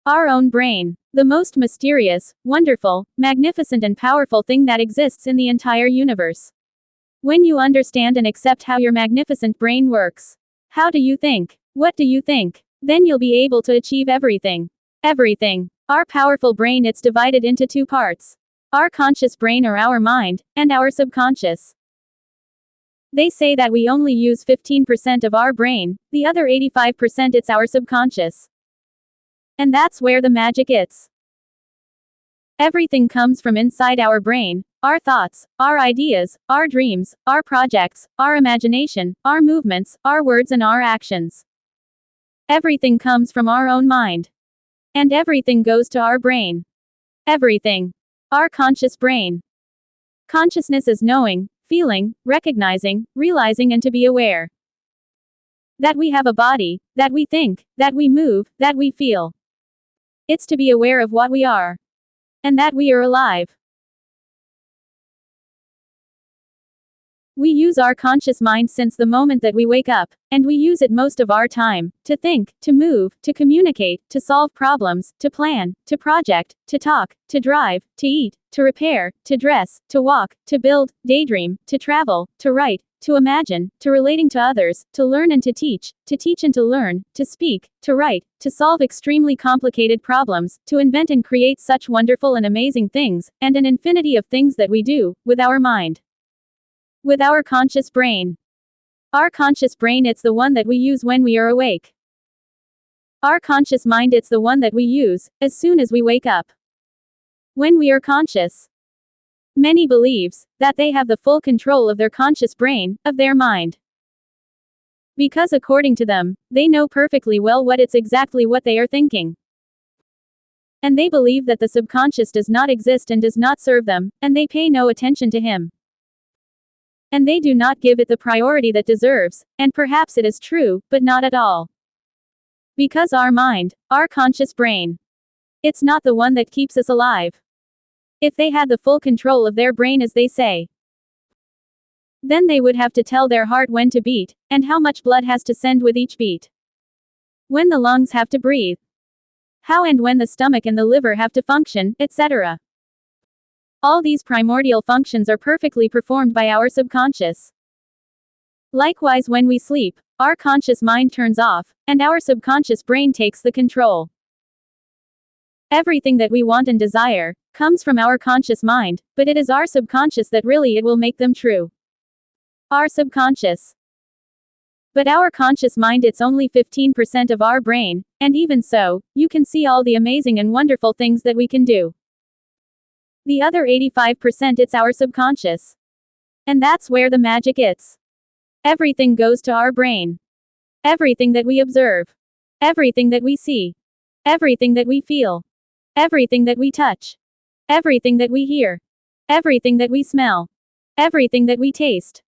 Our own brain. The most mysterious, wonderful, magnificent and powerful thing that exists in the entire universe. When you understand and accept how your magnificent brain works. How do you think? What do you think? Then you'll be able to achieve everything. Everything. Our powerful brain, it's divided into two parts. Our conscious brain or our mind, and our subconscious. They say that we only use 15% of our brain, the other 85% it's our subconscious. And that's where the magic is. Everything comes from inside our brain, our thoughts, our ideas, our dreams, our projects, our imagination, our movements, our words and our actions. Everything comes from our own mind. And everything goes to our brain. Everything. Our conscious brain. Consciousness is knowing, feeling, recognizing, realizing and to be aware. That we have a body, that we think, that we move, that we feel. It's to be aware of what we are. And that we are alive. We use our conscious mind since the moment that we wake up, and we use it most of our time, to think, to move, to communicate, to solve problems, to plan, to project, to talk, to drive, to eat, to repair, to dress, to walk, to build, daydream, to travel, to write, to imagine, to relating to others, to learn and to teach and to learn, to speak, to write, to solve extremely complicated problems, to invent and create such wonderful and amazing things, and an infinity of things that we do, with our mind. With our conscious brain. Our conscious brain, it's the one that we use when we are awake. Our conscious mind, it's the one that we use, as soon as we wake up. When we are conscious. Many believes that they have the full control of their conscious brain, of their mind. Because according to them, they know perfectly well it's exactly what they are thinking. And they believe that the subconscious does not exist and does not serve them, and they pay no attention to him. And they do not give it the priority that deserves, and perhaps it is true, but not at all. Because our mind, our conscious brain, it's not the one that keeps us alive. If they had the full control of their brain as they say, then they would have to tell their heart when to beat, and how much blood has to send with each beat. When the lungs have to breathe. How and when the stomach and the liver have to function, etc. All these primordial functions are perfectly performed by our subconscious. Likewise, when we sleep, our conscious mind turns off, and our subconscious brain takes the control. Everything that we want and desire comes from our conscious mind, but it is our subconscious that really it will make them true. Our subconscious. But our conscious mind, it's only 15% of our brain, and even so, you can see all the amazing and wonderful things that we can do. The other 85% it's our subconscious. And that's where the magic is. Everything goes to our brain. Everything that we observe. Everything that we see. Everything that we feel. Everything that we touch. Everything that we hear. Everything that we smell. Everything that we taste.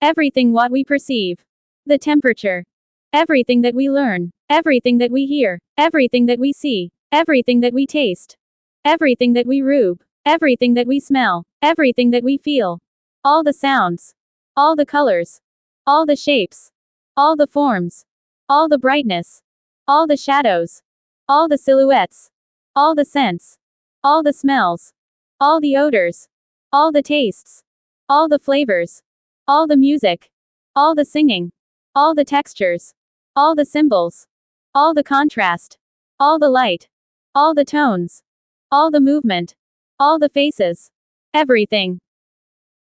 Everything what we perceive. The temperature. Everything that we learn. Everything that we hear. Everything that we see. Everything that we taste. Everything that we rub. Everything that we smell, everything that we feel, all the sounds, all the colors, all the shapes, all the forms, all the brightness, all the shadows, all the silhouettes, all the scents, all the smells, all the odors, all the tastes, all the flavors, all the music, all the singing, all the textures, all the symbols, all the contrast, all the light, all the tones, all the movement, all the faces. Everything.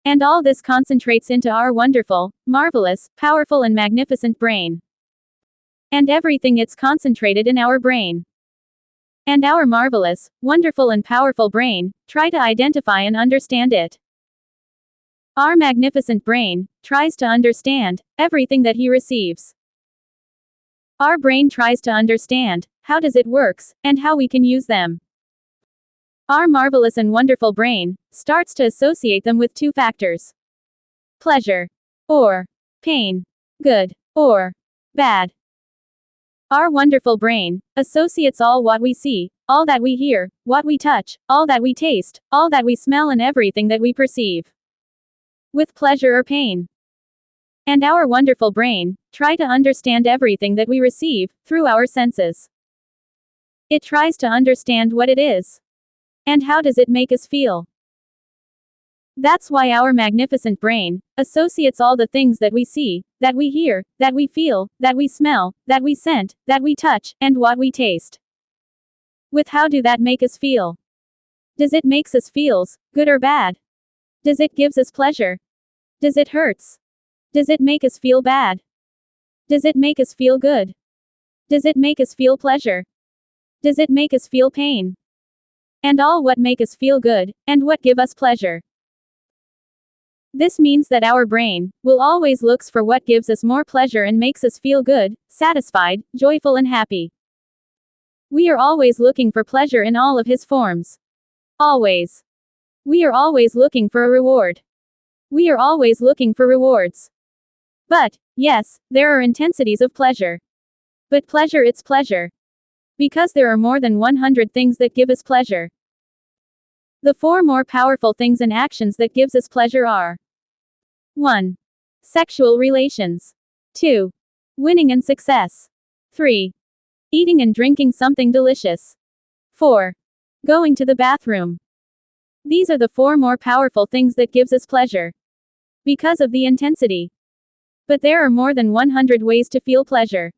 And all this concentrates into our wonderful, marvelous, powerful and magnificent brain. And everything it's concentrated in our brain. And our marvelous, wonderful and powerful brain, try to identify and understand it. Our magnificent brain tries to understand everything that he receives. Our brain tries to understand how does it works, and how we can use them. Our marvelous and wonderful brain starts to associate them with two factors. Pleasure. Or pain. Good. Or bad. Our wonderful brain associates all what we see, all that we hear, what we touch, all that we taste, all that we smell and everything that we perceive. With pleasure or pain. And our wonderful brain try to understand everything that we receive through our senses. It tries to understand what it is. And how does it make us feel? That's why our magnificent brain associates all the things that we see, that we hear, that we feel, that we smell, that we scent, that we touch, and what we taste. With how do that make us feel? Does it makes us feels good or bad? Does it gives us pleasure? Does it hurts? Does it make us feel bad? Does it make us feel good? Does it make us feel pleasure? Does it make us feel pain? And all what make us feel good, and what give us pleasure. This means that our brain will always looks for what gives us more pleasure and makes us feel good, satisfied, joyful and happy. We are always looking for pleasure in all of his forms. Always. We are always looking for a reward. We are always looking for rewards. But, yes, there are intensities of pleasure. But pleasure, it's pleasure. Because there are more than 100 things that give us pleasure. The 4 more powerful things and actions that gives us pleasure are 1. Sexual relations. 2. Winning and success. 3. Eating and drinking something delicious. 4. Going to the bathroom. These are the 4 more powerful things that gives us pleasure. Because of the intensity. But there are more than 100 ways to feel pleasure.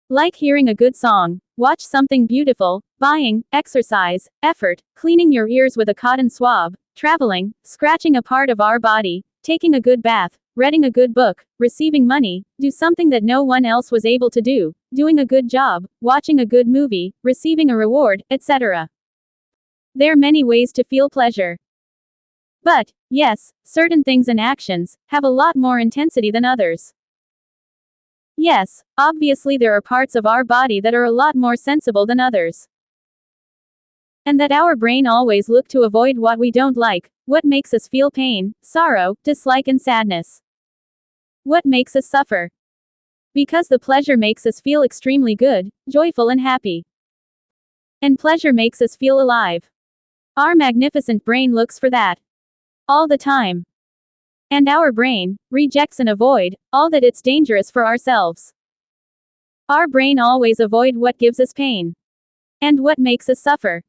Like hearing a good song, watch something beautiful, buying, exercise, effort, cleaning your ears with a cotton swab, traveling, scratching a part of our body, taking a good bath, reading a good book, receiving money, do something that no one else was able to do, doing a good job, watching a good movie, receiving a reward, etc. There are many ways to feel pleasure. But, yes, certain things and actions have a lot more intensity than others. Yes, obviously there are parts of our body that are a lot more sensible than others. And that our brain always look to avoid what we don't like, what makes us feel pain, sorrow, dislike and sadness. What makes us suffer? Because the pleasure makes us feel extremely good, joyful and happy. And pleasure makes us feel alive. Our magnificent brain looks for that. All the time. And our brain rejects and avoid all that it's dangerous for ourselves. Our brain always avoid what gives us pain. And what makes us suffer.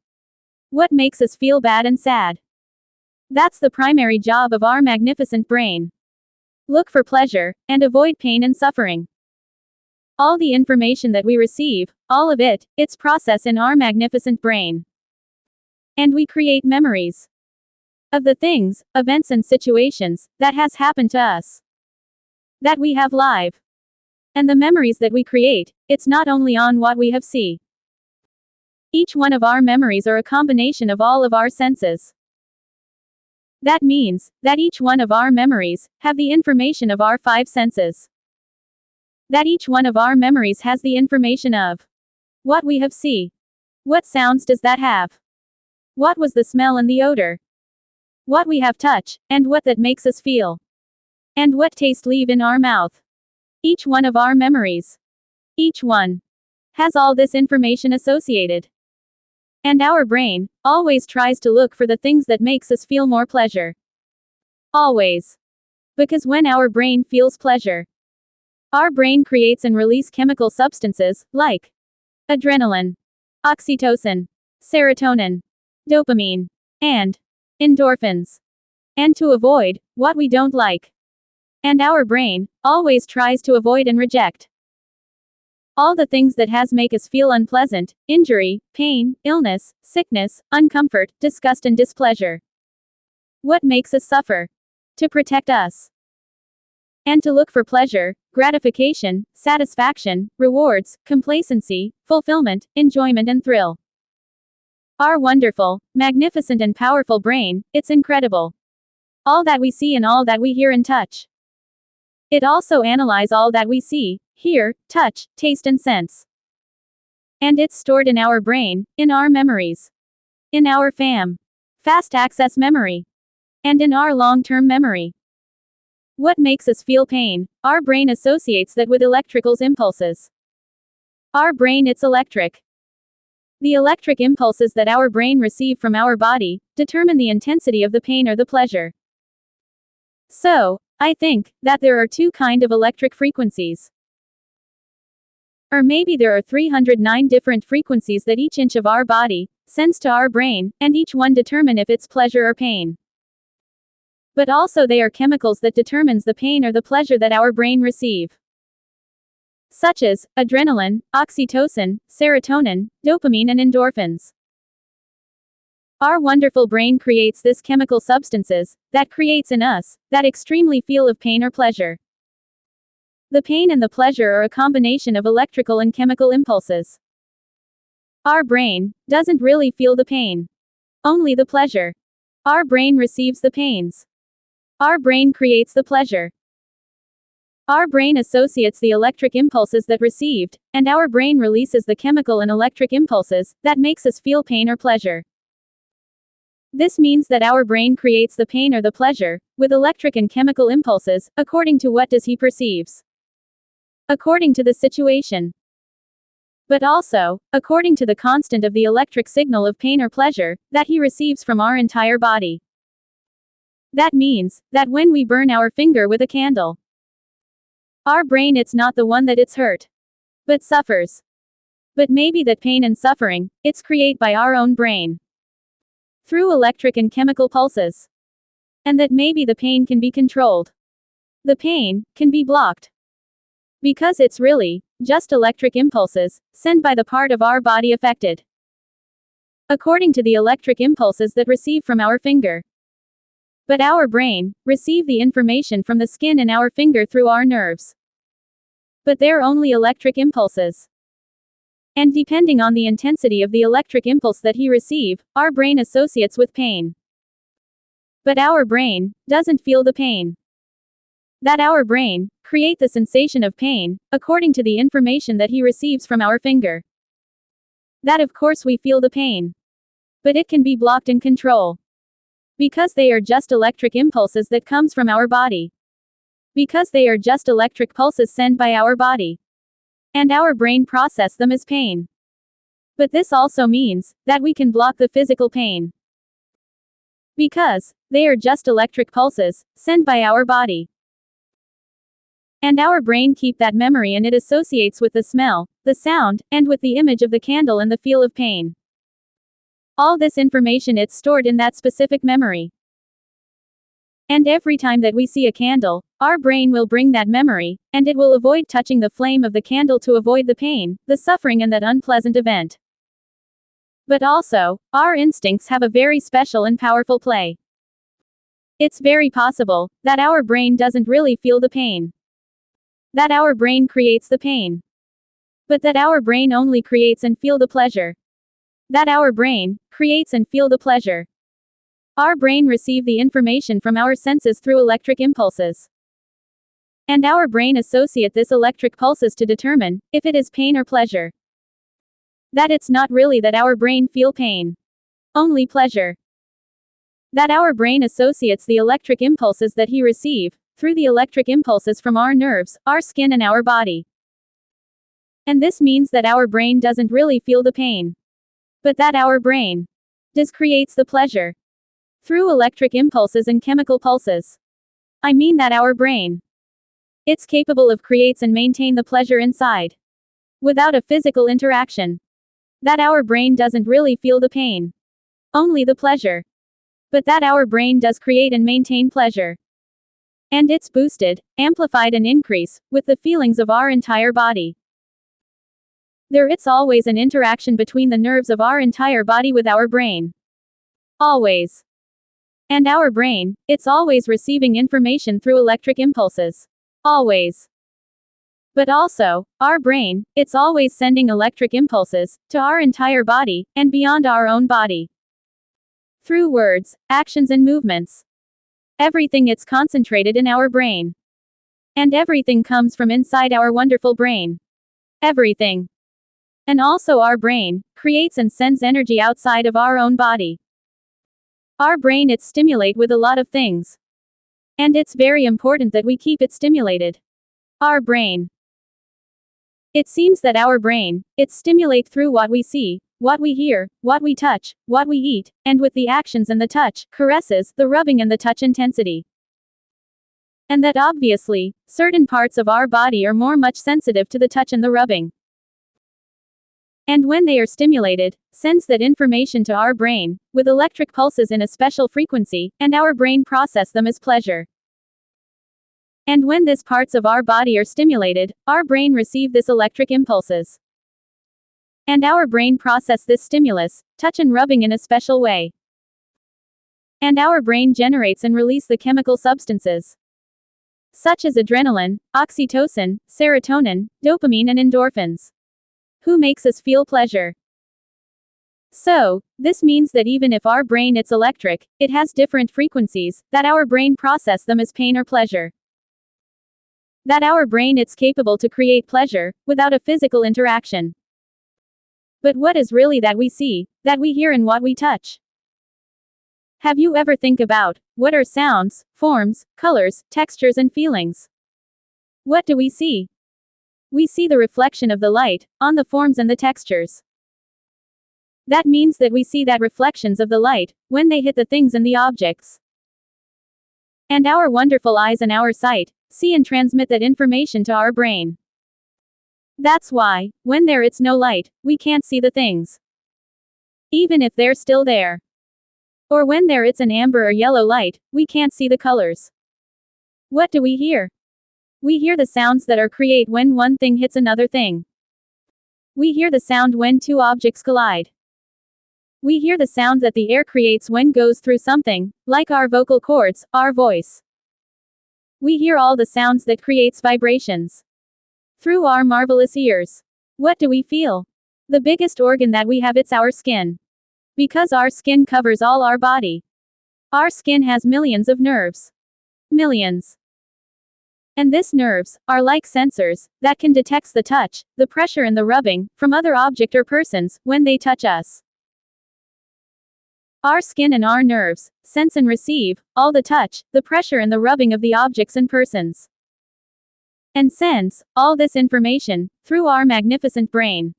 What makes us feel bad and sad. That's the primary job of our magnificent brain. Look for pleasure, and avoid pain and suffering. All the information that we receive, all of it, it's processed in our magnificent brain. And we create memories of the things, events and situations that has happened to us. That we have live. And the memories that we create, it's not only on what we have seen. Each one of our memories are a combination of all of our senses. That means that each one of our memories have the information of our 5 senses. That each one of our memories has the information of what we have seen. What sounds does that have? What was the smell and the odor? What we have touch, and what that makes us feel. And what taste leave in our mouth. Each one of our memories. Each one has all this information associated. And our brain always tries to look for the things that makes us feel more pleasure. Always. Because when our brain feels pleasure, our brain creates and release chemical substances, like adrenaline, oxytocin, serotonin, dopamine, and endorphins. And to avoid what we don't like. And our brain always tries to avoid and reject all the things that has make us feel unpleasant, injury, pain, illness, sickness, uncomfort, disgust and displeasure. What makes us suffer? To protect us. And to look for pleasure, gratification, satisfaction, rewards, complacency, fulfillment, enjoyment and thrill. Our wonderful, magnificent and powerful brain, it's incredible. All that we see and all that we hear and touch. It also analyzes all that we see, hear, touch, taste and sense. And it's stored in our brain, in our memories. In our fast access memory. And in our long-term memory. What makes us feel pain? Our brain associates that with electrical impulses. Our brain, it's electric. The electric impulses that our brain receive from our body determine the intensity of the pain or the pleasure. So, I think that there are 2 kinds of electric frequencies. Or maybe there are 309 different frequencies that each inch of our body sends to our brain, and each one determine if it's pleasure or pain. But also they are chemicals that determines the pain or the pleasure that our brain receive, such as adrenaline, oxytocin, serotonin, dopamine and endorphins. Our wonderful brain creates this chemical substances that creates in us that extremely feel of pain or pleasure. The pain and the pleasure are a combination of electrical and chemical impulses. Our brain doesn't really feel the pain, only the pleasure. Our brain receives the pains. Our brain creates the pleasure. Our brain associates the electric impulses that received, and our brain releases the chemical and electric impulses that makes us feel pain or pleasure. This means that our brain creates the pain or the pleasure with electric and chemical impulses according to what does he perceives, according to the situation, but also according to the constant of the electric signal of pain or pleasure that he receives from our entire body. That means that when we burn our finger with a candle, our brain it's not the one that it's hurt, but suffers. But maybe that pain and suffering, it's created by our own brain, through electric and chemical pulses. And that maybe the pain can be controlled. The pain can be blocked. Because it's really just electric impulses sent by the part of our body affected, according to the electric impulses that receive from our finger. But our brain receive the information from the skin in our finger through our nerves. But they're only electric impulses. And depending on the intensity of the electric impulse that he receive, our brain associates with pain. But our brain doesn't feel the pain. That our brain create the sensation of pain according to the information that he receives from our finger. That of course we feel the pain. But it can be blocked and controlled. Because they are just electric impulses that comes from our body. Because they are just electric pulses sent by our body. And our brain process them as pain. But this also means that we can block the physical pain. Because they are just electric pulses sent by our body. And our brain keep that memory and it associates with the smell, the sound, and with the image of the candle and the feel of pain. All this information it's stored in that specific memory. And every time that we see a candle, our brain will bring that memory, and it will avoid touching the flame of the candle to avoid the pain, the suffering and that unpleasant event. But also, our instincts have a very special and powerful play. It's very possible that our brain doesn't really feel the pain. That our brain creates the pain. But that our brain only creates and feel the pleasure. That our brain creates and feel the pleasure. Our brain receive the information from our senses through electric impulses. And our brain associate this electric pulses to determine if it is pain or pleasure. That it's not really that our brain feel pain. Only pleasure. That our brain associates the electric impulses that he receive through the electric impulses from our nerves, our skin and our body. And this means that our brain doesn't really feel the pain. But that our brain does creates the pleasure. Through electric impulses and chemical pulses. I mean that our brain. It's capable of creates and maintain the pleasure inside. Without a physical interaction. That our brain doesn't really feel the pain. Only the pleasure. But that our brain does create and maintain pleasure. And it's boosted, amplified and increase, with the feelings of our entire body. There it's always an interaction between the nerves of our entire body with our brain. Always. And our brain, it's always receiving information through electric impulses. Always. But also, our brain, it's always sending electric impulses to our entire body, and beyond our own body. Through words, actions and movements. Everything it's concentrated in our brain. And everything comes from inside our wonderful brain. Everything. And also our brain creates and sends energy outside of our own body. Our brain it's stimulate with a lot of things. And it's very important that we keep it stimulated. Our brain. It seems that our brain, it stimulate through what we see, what we hear, what we touch, what we eat, and with the actions and the touch, caresses, the rubbing and the touch intensity. And that obviously, certain parts of our body are more much sensitive to the touch and the rubbing. And when they are stimulated, sends that information to our brain, with electric pulses in a special frequency, and our brain process them as pleasure. And when these parts of our body are stimulated, our brain receive this electric impulses. And our brain process this stimulus, touch and rubbing in a special way. And our brain generates and release the chemical substances, such as adrenaline, oxytocin, serotonin, dopamine and endorphins, who makes us feel pleasure. So, this means that even if our brain it's electric, it has different frequencies, that our brain process them as pain or pleasure. That our brain it's capable to create pleasure, without a physical interaction. But what is really that we see, that we hear and what we touch? Have you ever think about, what are sounds, forms, colors, textures and feelings? What do we see? We see the reflection of the light, on the forms and the textures. That means that we see that reflections of the light, when they hit the things and the objects. And our wonderful eyes and our sight, see and transmit that information to our brain. That's why, when there it's no light, we can't see the things, even if they're still there. Or when there it's an amber or yellow light, we can't see the colors. What do we hear? We hear the sounds that are create when one thing hits another thing. We hear the sound when two objects collide. We hear the sound that the air creates when goes through something, like our vocal cords, our voice. We hear all the sounds that creates vibrations through our marvelous ears. What do we feel? The biggest organ that we have it's our skin. Because our skin covers all our body. Our skin has millions of nerves. Millions. And these nerves are like sensors that can detect the touch, the pressure and the rubbing from other object or persons when they touch us. Our skin and our nerves sense and receive all the touch, the pressure and the rubbing of the objects and persons. And sends all this information through our magnificent brain.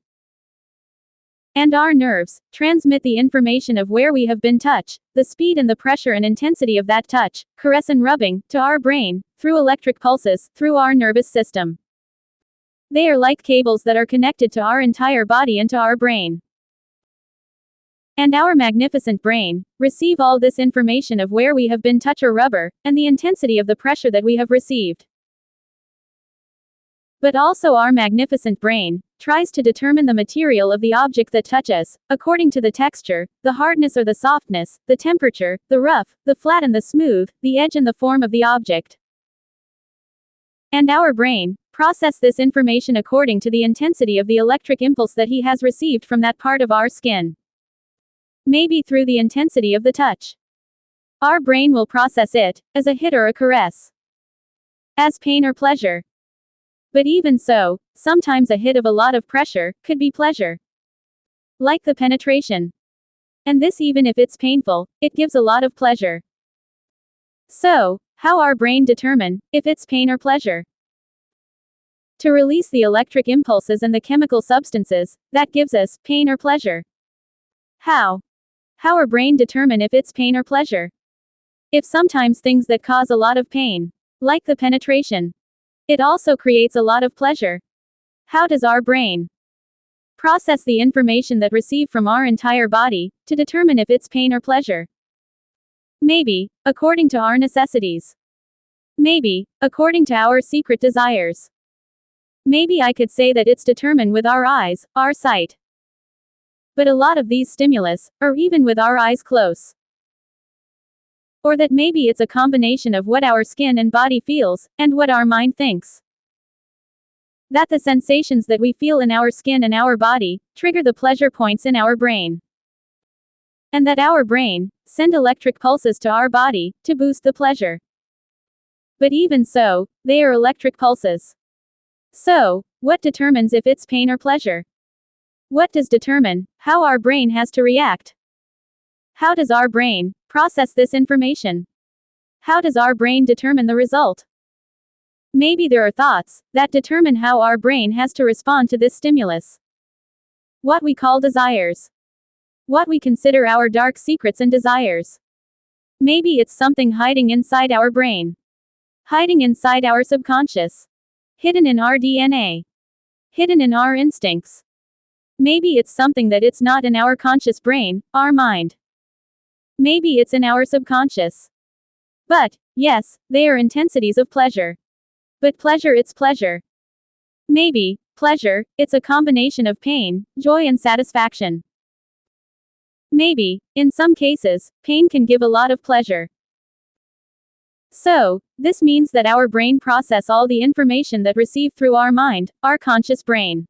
And our nerves transmit the information of where we have been touched, the speed and the pressure and intensity of that touch, caress and rubbing, to our brain, through electric pulses, through our nervous system. They are like cables that are connected to our entire body and to our brain. And our magnificent brain receive all this information of where we have been touch or rubber, and the intensity of the pressure that we have received. But also our magnificent brain tries to determine the material of the object that touches, according to the texture, the hardness or the softness, the temperature, the rough, the flat and the smooth, the edge and the form of the object. And our brain process this information according to the intensity of the electric impulse that he has received from that part of our skin. Maybe through the intensity of the touch. Our brain will process it as a hit or a caress, as pain or pleasure. But even so, sometimes a hit of a lot of pressure could be pleasure. Like the penetration. And this even if it's painful, it gives a lot of pleasure. So, how our brain determine if it's pain or pleasure? To release the electric impulses and the chemical substances that gives us pain or pleasure. How? How our brain determine if it's pain or pleasure? If sometimes things that cause a lot of pain, like the penetration, it also creates a lot of pleasure. How does our brain process the information that receive from our entire body to determine if it's pain or pleasure? Maybe, according to our necessities. Maybe, according to our secret desires. Maybe I could say that it's determined with our eyes, our sight. But a lot of these stimulus, or even with our eyes close. Or that maybe it's a combination of what our skin and body feels, and what our mind thinks. That the sensations that we feel in our skin and our body trigger the pleasure points in our brain. And that our brain send electric pulses to our body to boost the pleasure. But even so, they are electric pulses. So, what determines if it's pain or pleasure? What does determine how our brain has to react? How does our brain process this information? How does our brain determine the result? Maybe there are thoughts that determine how our brain has to respond to this stimulus. What we call desires. What we consider our dark secrets and desires. Maybe it's something hiding inside our brain. Hiding inside our subconscious. Hidden in our DNA. Hidden in our instincts. Maybe it's something that it's not in our conscious brain, our mind. Maybe it's in our subconscious. But, yes, they are intensities of pleasure. But pleasure, it's pleasure. Maybe, pleasure, it's a combination of pain, joy, and satisfaction. Maybe, in some cases, pain can give a lot of pleasure. So, this means that our brain process all the information that received through our mind, our conscious brain.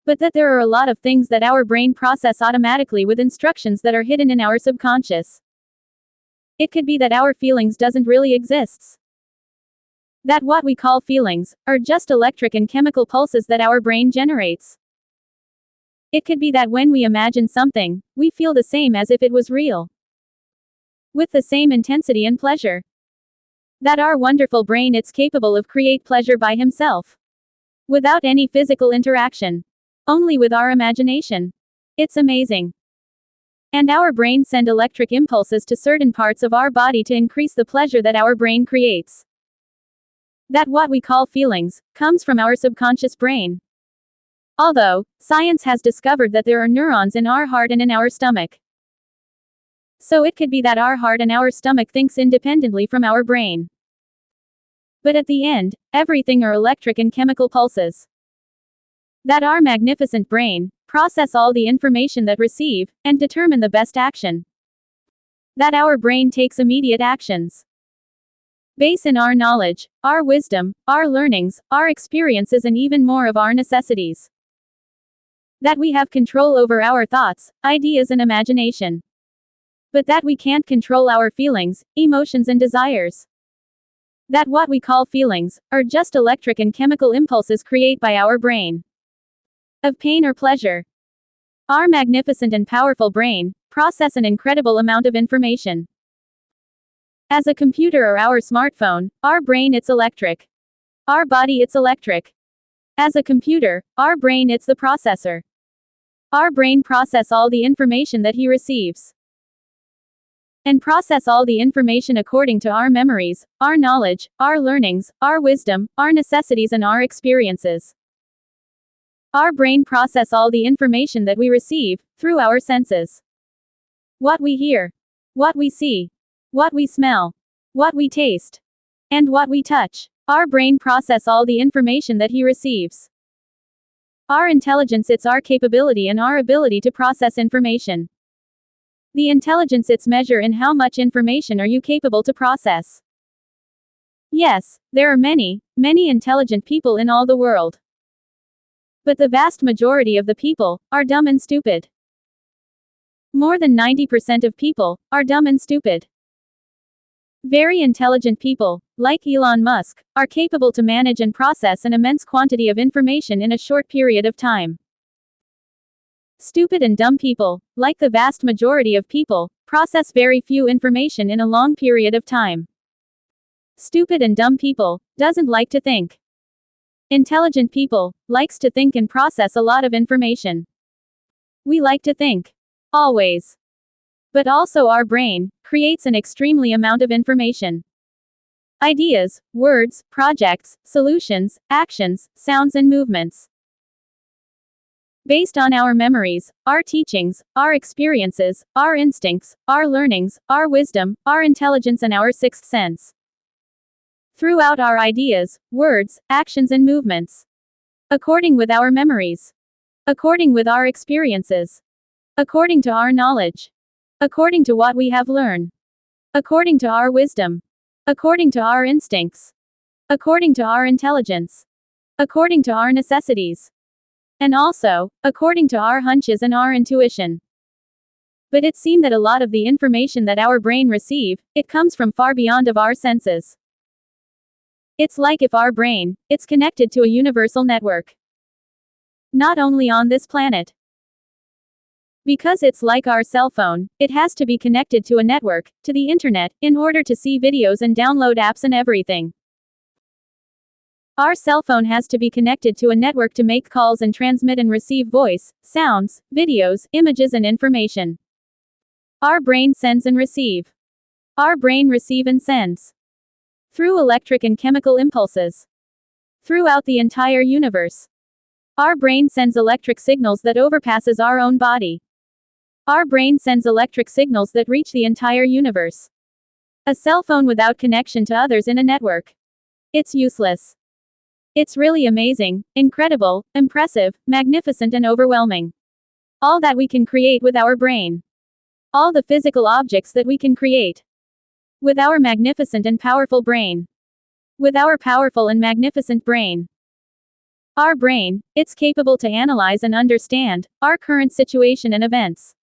But that there are a lot of things that our brain process automatically with instructions that are hidden in our subconscious. It could be that our feelings doesn't really exists. That what we call feelings are just electric and chemical pulses that our brain generates. It could be that when we imagine something, we feel the same as if it was real. With the same intensity and pleasure. That our wonderful brain it's capable of create pleasure by himself. Without any physical interaction. Only with our imagination. It's amazing. And our brain send electric impulses to certain parts of our body to increase the pleasure that our brain creates. That what we call feelings comes from our subconscious brain. Although, science has discovered that there are neurons in our heart and in our stomach. So it could be that our heart and our stomach thinks independently from our brain. But at the end, everything are electric and chemical pulses. That our magnificent brain process all the information that receive, and determine the best action. That our brain takes immediate actions. Base in our knowledge, our wisdom, our learnings, our experiences, and even more of our necessities. That we have control over our thoughts, ideas, and imagination. But that we can't control our feelings, emotions, and desires. That what we call feelings are just electric and chemical impulses created by our brain. Of pain or pleasure. Our magnificent and powerful brain process an incredible amount of information. As a computer or our smartphone, our brain it's electric. Our body it's electric. As a computer, our brain it's the processor. Our brain process all the information that he receives. And process all the information according to our memories, our knowledge, our learnings, our wisdom, our necessities, and our experiences. Our brain process all the information that we receive through our senses. What we hear, what we see, what we smell, what we taste, and what we touch. Our brain process all the information that he receives. Our intelligence it's our capability and our ability to process information. The intelligence it's measure in how much information are you capable to process. Yes, there are many, many intelligent people in all the world. But the vast majority of the people are dumb and stupid. More than 90% of people are dumb and stupid. Very intelligent people, like Elon Musk, are capable to manage and process an immense quantity of information in a short period of time. Stupid and dumb people, like the vast majority of people, process very few information in a long period of time. Stupid and dumb people doesn't like to think. Intelligent people likes to think and process a lot of information. We like to think. Always. But also our brain creates an extremely amount of information. Ideas, words, projects, solutions, actions, sounds, and movements. Based on our memories, our teachings, our experiences, our instincts, our learnings, our wisdom, our intelligence, and our sixth sense. Throughout our ideas, words, actions, and movements. According with our memories. According with our experiences. According to our knowledge. According to what we have learned. According to our wisdom. According to our instincts. According to our intelligence. According to our necessities. And also, according to our hunches and our intuition. But it's seen that a lot of the information that our brain receive, it comes from far beyond of our senses. It's like if our brain, it's connected to a universal network. Not only on this planet. Because it's like our cell phone, it has to be connected to a network, to the internet, in order to see videos and download apps and everything. Our cell phone has to be connected to a network to make calls and transmit and receive voice, sounds, videos, images, and information. Our brain sends and receive. Our brain receive and sends. Through electric and chemical impulses. Throughout the entire universe. Our brain sends electric signals that overpasses our own body. Our brain sends electric signals that reach the entire universe. A cell phone without connection to others in a network. It's useless. It's really amazing, incredible, impressive, magnificent and overwhelming. All that we can create with our brain. All the physical objects that we can create. With our magnificent and powerful brain. With our powerful and magnificent brain. Our brain, it's capable to analyze and understand our current situation and events.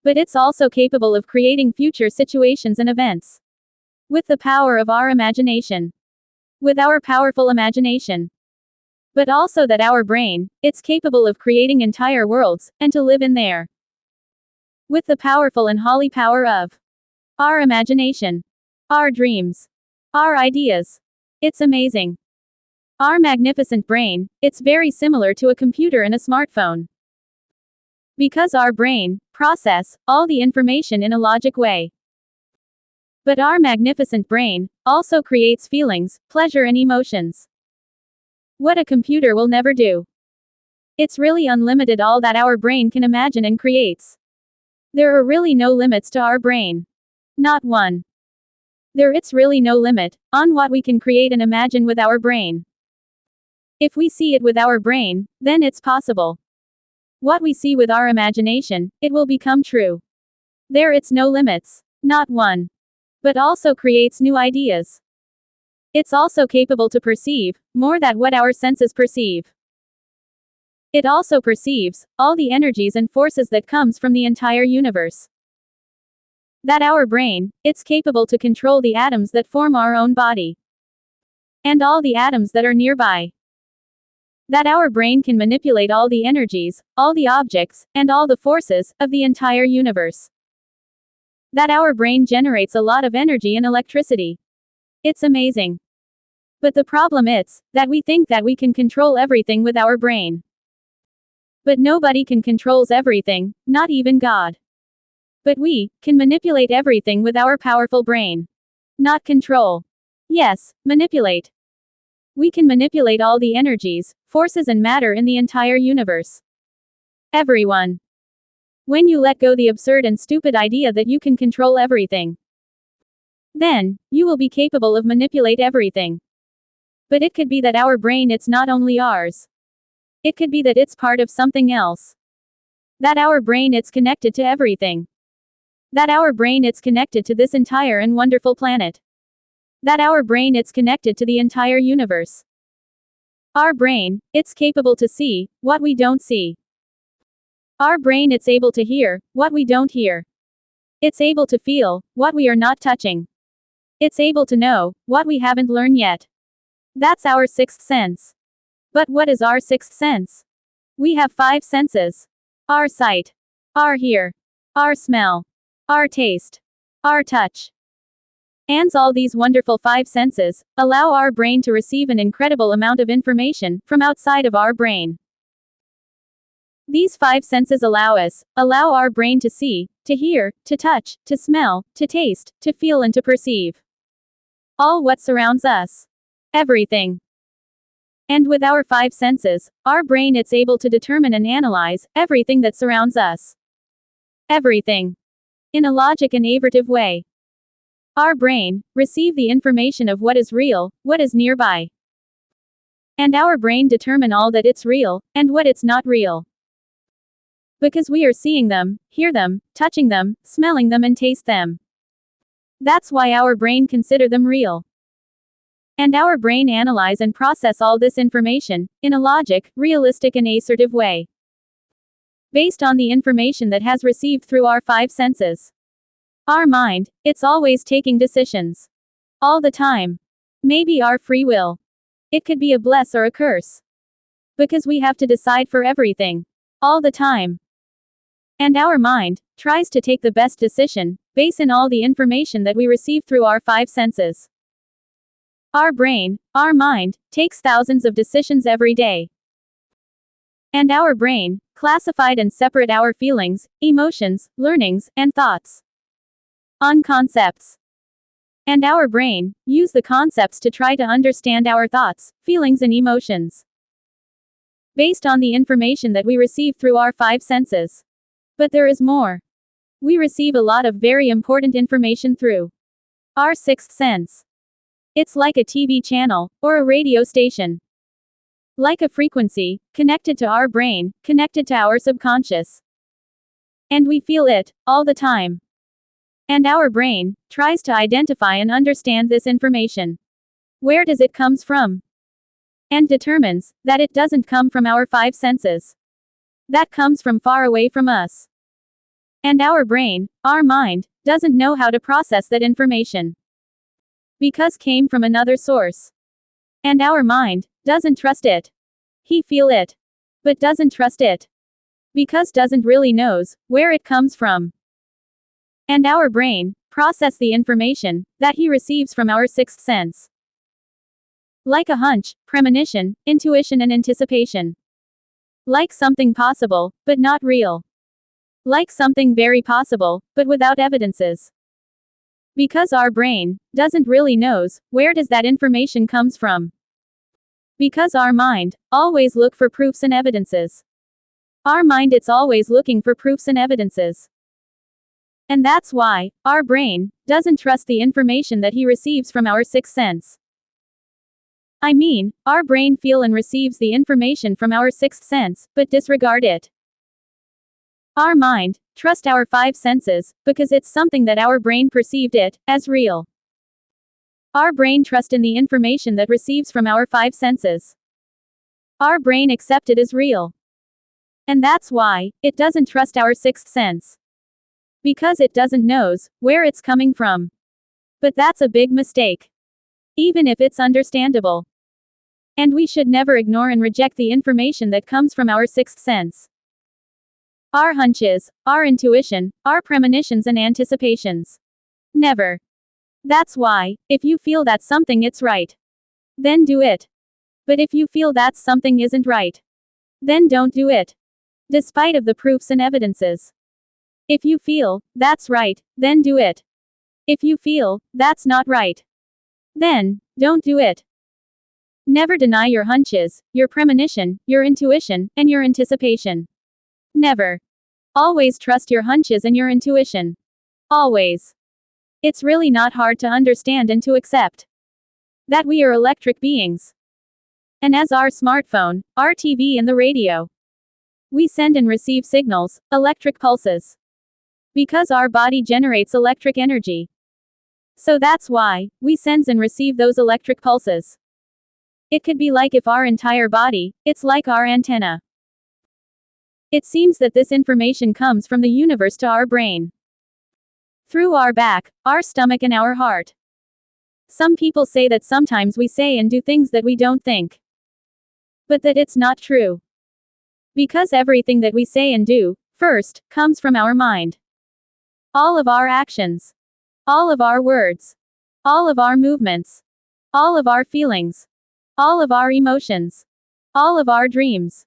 But it's also capable of creating future situations and events. With the power of our imagination. With our powerful imagination. But also that our brain, it's capable of creating entire worlds, and to live in there. With the powerful and holy power of our imagination. Our dreams. Our ideas. It's amazing. Our magnificent brain, it's very similar to a computer and a smartphone. Because our brain process all the information in a logic way. But our magnificent brain also creates feelings, pleasure and emotions. What a computer will never do. It's really unlimited all that our brain can imagine and creates. There are really no limits to our brain. Not one. It's really no limit on what we can create and imagine with our brain. If we see it with our brain, then it's possible. What we see with our imagination, it will become true. It's no limits. Not one. But also creates new ideas. It's also capable to perceive more than what our senses perceive. It also perceives all the energies and forces that comes from the entire universe. That our brain, it's capable to control the atoms that form our own body. And all the atoms that are nearby. That our brain can manipulate all the energies, all the objects, and all the forces of the entire universe. That our brain generates a lot of energy and electricity. It's amazing. But the problem is that we think that we can control everything with our brain. But nobody can controls everything, not even God. But we can manipulate everything with our powerful brain. Not control. Yes, manipulate. We can manipulate all the energies, forces and matter in the entire universe. Everyone. When you let go the absurd and stupid idea that you can control everything, then you will be capable of manipulate everything. But it could be that our brain it's not only ours. It could be that it's part of something else. That our brain it's connected to everything. That our brain it's connected to this entire and wonderful planet. That our brain it's connected to the entire universe. Our brain, it's capable to see what we don't see. Our brain it's able to hear what we don't hear. It's able to feel what we are not touching. It's able to know what we haven't learned yet. That's our sixth sense. But what is our sixth sense? We have 5 senses. Our sight, our hear, our smell, our taste, our touch. And all these wonderful 5 senses allow our brain to receive an incredible amount of information from outside of our brain. These 5 senses allow our brain to see, to hear, to touch, to smell, to taste, to feel and to perceive. All what surrounds us. Everything. And with our 5 senses, our brain it's able to determine and analyze everything that surrounds us. Everything. In a logic and avertive way. Our brain receive the information of what is real, what is nearby. And our brain determine all that it's real, and what it's not real. Because we are seeing them, hear them, touching them, smelling them and taste them. That's why our brain consider them real. And our brain analyze and process all this information, in a logic, realistic and assertive way. Based on the information that has received through our 5 senses. Our mind, it's always taking decisions. All the time. Maybe our free will. It could be a bless or a curse. Because we have to decide for everything. All the time. And our mind tries to take the best decision, based on all the information that we receive through our 5 senses. Our brain, our mind, takes thousands of decisions every day. And our brain classified and separate our feelings, emotions, learnings, and thoughts on concepts. And our brain use the concepts to try to understand our thoughts, feelings and emotions. based on the information that we receive through our five senses. But there is more. We receive a lot of very important information through our sixth sense. It's like a TV channel, or a radio station. Like a frequency, connected to our brain, connected to our subconscious. And we feel it, all the time. And our brain tries to identify and understand this information. Where does it comes from? And determines that it doesn't come from our five senses. That comes from far away from us. And our brain, our mind, doesn't know how to process that information. Because came from another source. And our mind doesn't trust it. He feel it. But doesn't trust it. Because doesn't really knows where it comes from. And our brain process the information that he receives from our sixth sense. Like a hunch, premonition, intuition and anticipation. Like something possible, but not real. Like something very possible, but without evidences. Because our brain doesn't really knows where does that information comes from. Because our mind always look for proofs and evidences. Our mind it's always looking for proofs and evidences. And that's why our brain doesn't trust the information that he receives from our sixth sense. I mean, our brain feel and receives the information from our sixth sense, but disregard it. Our mind trust our five senses, because it's something that our brain perceived it as real. Our brain trust in the information that receives from our five senses. Our brain accept it as real. And that's why it doesn't trust our sixth sense. Because it doesn't knows where it's coming from. But that's a big mistake. Even if it's understandable. And we should never ignore and reject the information that comes from our sixth sense. Our hunches, our intuition, our premonitions and anticipations. Never. That's why, if you feel that something it's right, then do it. But if you feel that something isn't right, then don't do it. Despite of the proofs and evidences. If you feel that's right, then do it. If you feel that's not right, then don't do it. Never deny your hunches, your premonition, your intuition, and your anticipation. Never. Always trust your hunches and your intuition. Always. It's really not hard to understand and to accept that we are electric beings. And as our smartphone, our TV and the radio, we send and receive signals, electric pulses. Because our body generates electric energy. So that's why we send and receive those electric pulses. It could be like if our entire body, it's like our antenna. It seems that this information comes from the universe to our brain. Through our back, our stomach and our heart. Some people say that sometimes we say and do things that we don't think. But that it's not true. Because everything that we say and do, first, comes from our mind. All of our actions. All of our words. All of our movements. All of our feelings. All of our emotions. All of our dreams.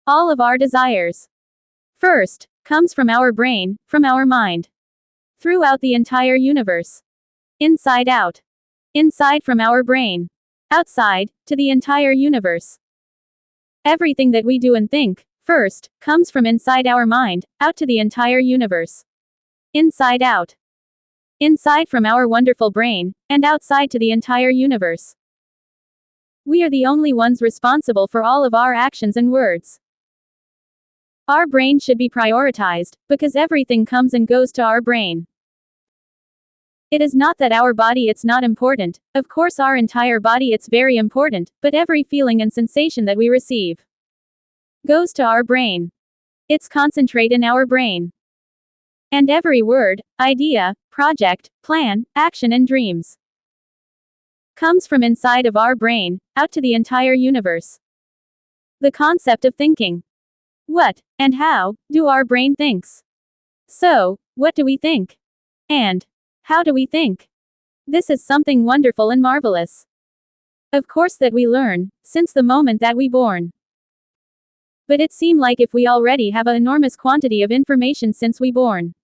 All of our desires. First, comes from our brain, from our mind. Throughout the entire universe. Inside out. Inside from our brain. Outside, to the entire universe. Everything that we do and think, first, comes from inside our mind, out to the entire universe. Inside out. Inside from our wonderful brain, and outside to the entire universe. We are the only ones responsible for all of our actions and words. Our brain should be prioritized, because everything comes and goes to our brain. It is not that our body it's not important, of course our entire body it's very important, but every feeling and sensation that we receive goes to our brain. It's concentrate in our brain. And every word, idea, project, plan, action and dreams comes from inside of our brain, out to the entire universe. The concept of thinking. What, and how, do our brain thinks? So, what do we think? And, how do we think? This is something wonderful and marvelous. Of course that we learn, since the moment that we born. But it seems like if we already have an enormous quantity of information since we born.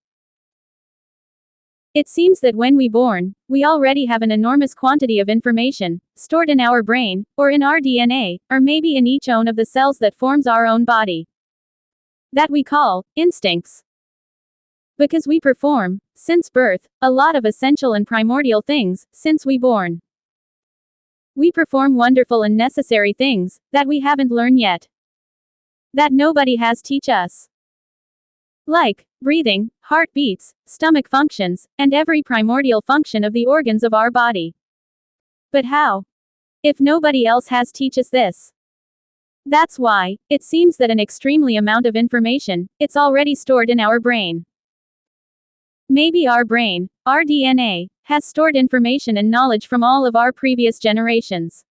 It seems that when we born, we already have an enormous quantity of information, stored in our brain, or in our DNA, or maybe in each one of the cells that forms our own body. That we call instincts. Because we perform, since birth, a lot of essential and primordial things, since we born. We perform wonderful and necessary things, that we haven't learned yet. That nobody has teach us. Like breathing, heartbeats, stomach functions, and every primordial function of the organs of our body. But how? If nobody else has teach us this. That's why, it seems that an extremely amount of information, it's already stored in our brain. Maybe our brain, our DNA, has stored information and knowledge from all of our previous generations.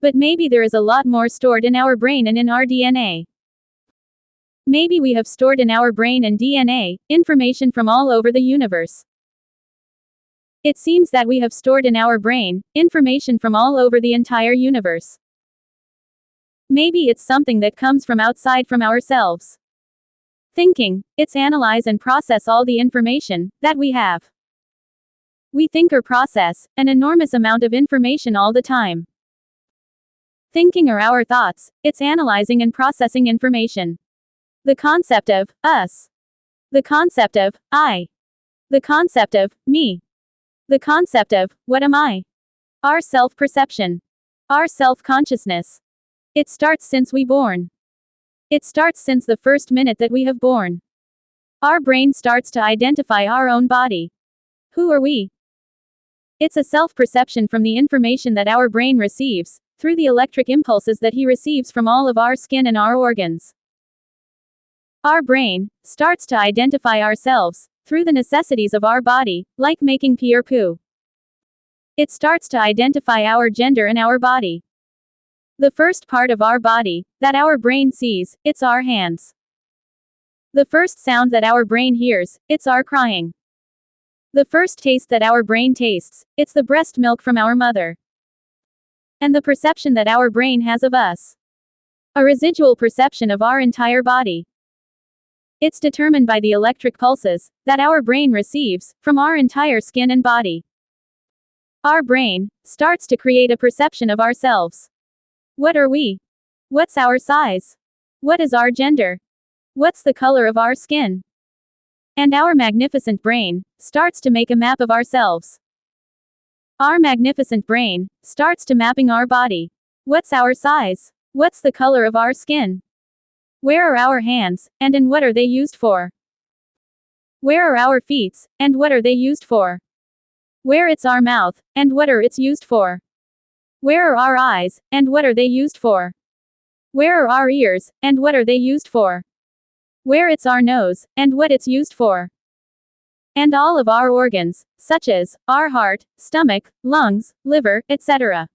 But maybe there is a lot more stored in our brain and in our DNA. Maybe we have stored in our brain and DNA, information from all over the universe. It seems that we have stored in our brain, information from all over the entire universe. Maybe it's something that comes from outside from ourselves. Thinking, it's analyze and process all the information that we have. We think or process an enormous amount of information all the time. Thinking are our thoughts, it's analyzing and processing information. The concept of us. The concept of I. The concept of me. The concept of what am I? Our self-perception. Our self-consciousness. It starts since we born. It starts since the first minute that we have born. Our brain starts to identify our own body. Who are we? It's a self-perception from the information that our brain receives, through the electric impulses that he receives from all of our skin and our organs. Our brain starts to identify ourselves through the necessities of our body, like making pee or poo. It starts to identify our gender and our body. The first part of our body that our brain sees, it's our hands. The first sound that our brain hears, it's our crying. The first taste that our brain tastes, it's the breast milk from our mother. And the perception that our brain has of us. A residual perception of our entire body. It's determined by the electric pulses that our brain receives from our entire skin and body. Our brain starts to create a perception of ourselves. What are we? What's our size? What is our gender? What's the color of our skin? And our magnificent brain starts to make a map of ourselves. Our magnificent brain starts to mapping our body. What's our size? What's the color of our skin? Where are our hands, and in what are they used for? Where are our feet, and what are they used for? Where it's our mouth, and what are it's used for? Where are our eyes, and what are they used for? Where are our ears, and what are they used for? Where it's our nose, and what it's used for? And all of our organs, such as our heart, stomach, lungs, liver, etc.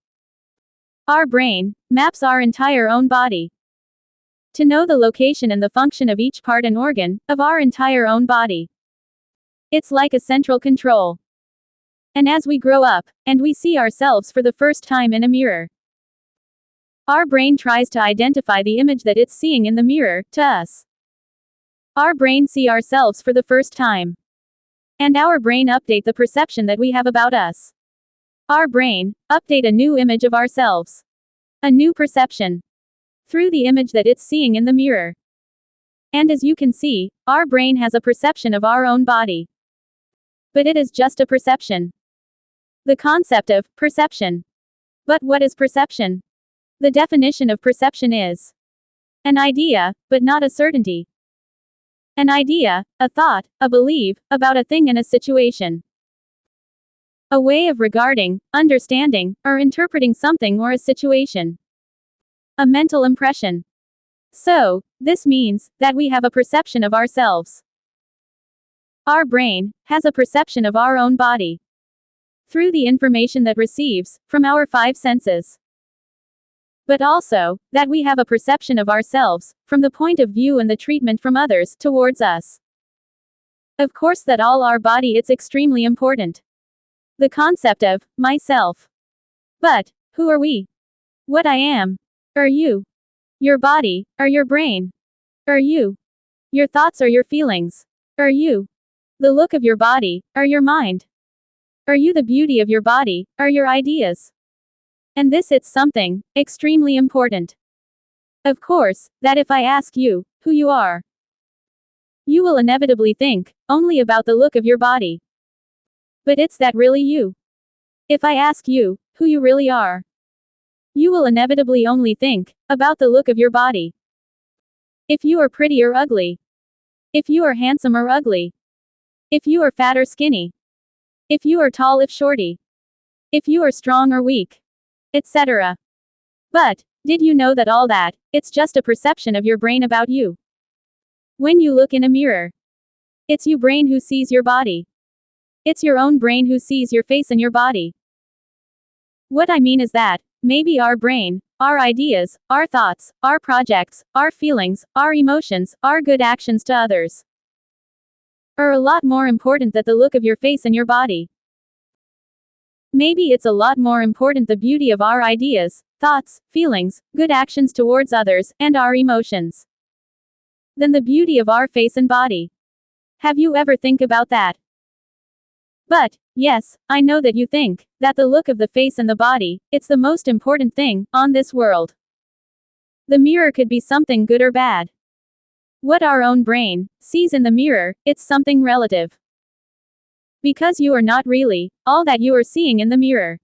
Our brain maps our entire own body. To know the location and the function of each part and organ of our entire own body. It's like a central control. And as we grow up, and we see ourselves for the first time in a mirror, our brain tries to identify the image that it's seeing in the mirror, to us. Our brain see ourselves for the first time. And our brain update the perception that we have about us. Our brain update a new image of ourselves. A new perception. Through the image that it's seeing in the mirror. And as you can see, our brain has a perception of our own body. But it is just a perception. The concept of perception. But what is perception? The definition of perception is an idea, but not a certainty. An idea, a thought, a belief, about a thing and a situation. A way of regarding, understanding, or interpreting something or a situation. A mental impression. So, this means that we have a perception of ourselves. Our brain has a perception of our own body through the information that receives from our 5 senses. But also, that we have a perception of ourselves from the point of view and the treatment from others towards us. Of course, that all our body, it's extremely important. The concept of myself. But who are we? What I am? Are you? Your body, or your brain? Are you? Your thoughts or your feelings? Are you? The look of your body, or your mind? Are you the beauty of your body, or your ideas? And this it's something extremely important. Of course, that if I ask you who you are, you will inevitably think only about the look of your body. But it's that really you? If I ask you who you really are, you will inevitably only think about the look of your body. If you are pretty or ugly. If you are handsome or ugly. If you are fat or skinny. If you are tall if shorty. If you are strong or weak. Etc. But, did you know that all that, it's just a perception of your brain about you? When you look in a mirror, it's your brain who sees your body. It's your own brain who sees your face and your body. What I mean is that, maybe our brain, our ideas, our thoughts, our projects, our feelings, our emotions, our good actions to others are a lot more important than the look of your face and your body. Maybe it's a lot more important the beauty of our ideas, thoughts, feelings, good actions towards others, and our emotions than the beauty of our face and body. Have you ever think about that? But, yes, I know that you think that the look of the face and the body, it's the most important thing on this world. The mirror could be something good or bad. What our own brain sees in the mirror, it's something relative. Because you are not really all that you are seeing in the mirror.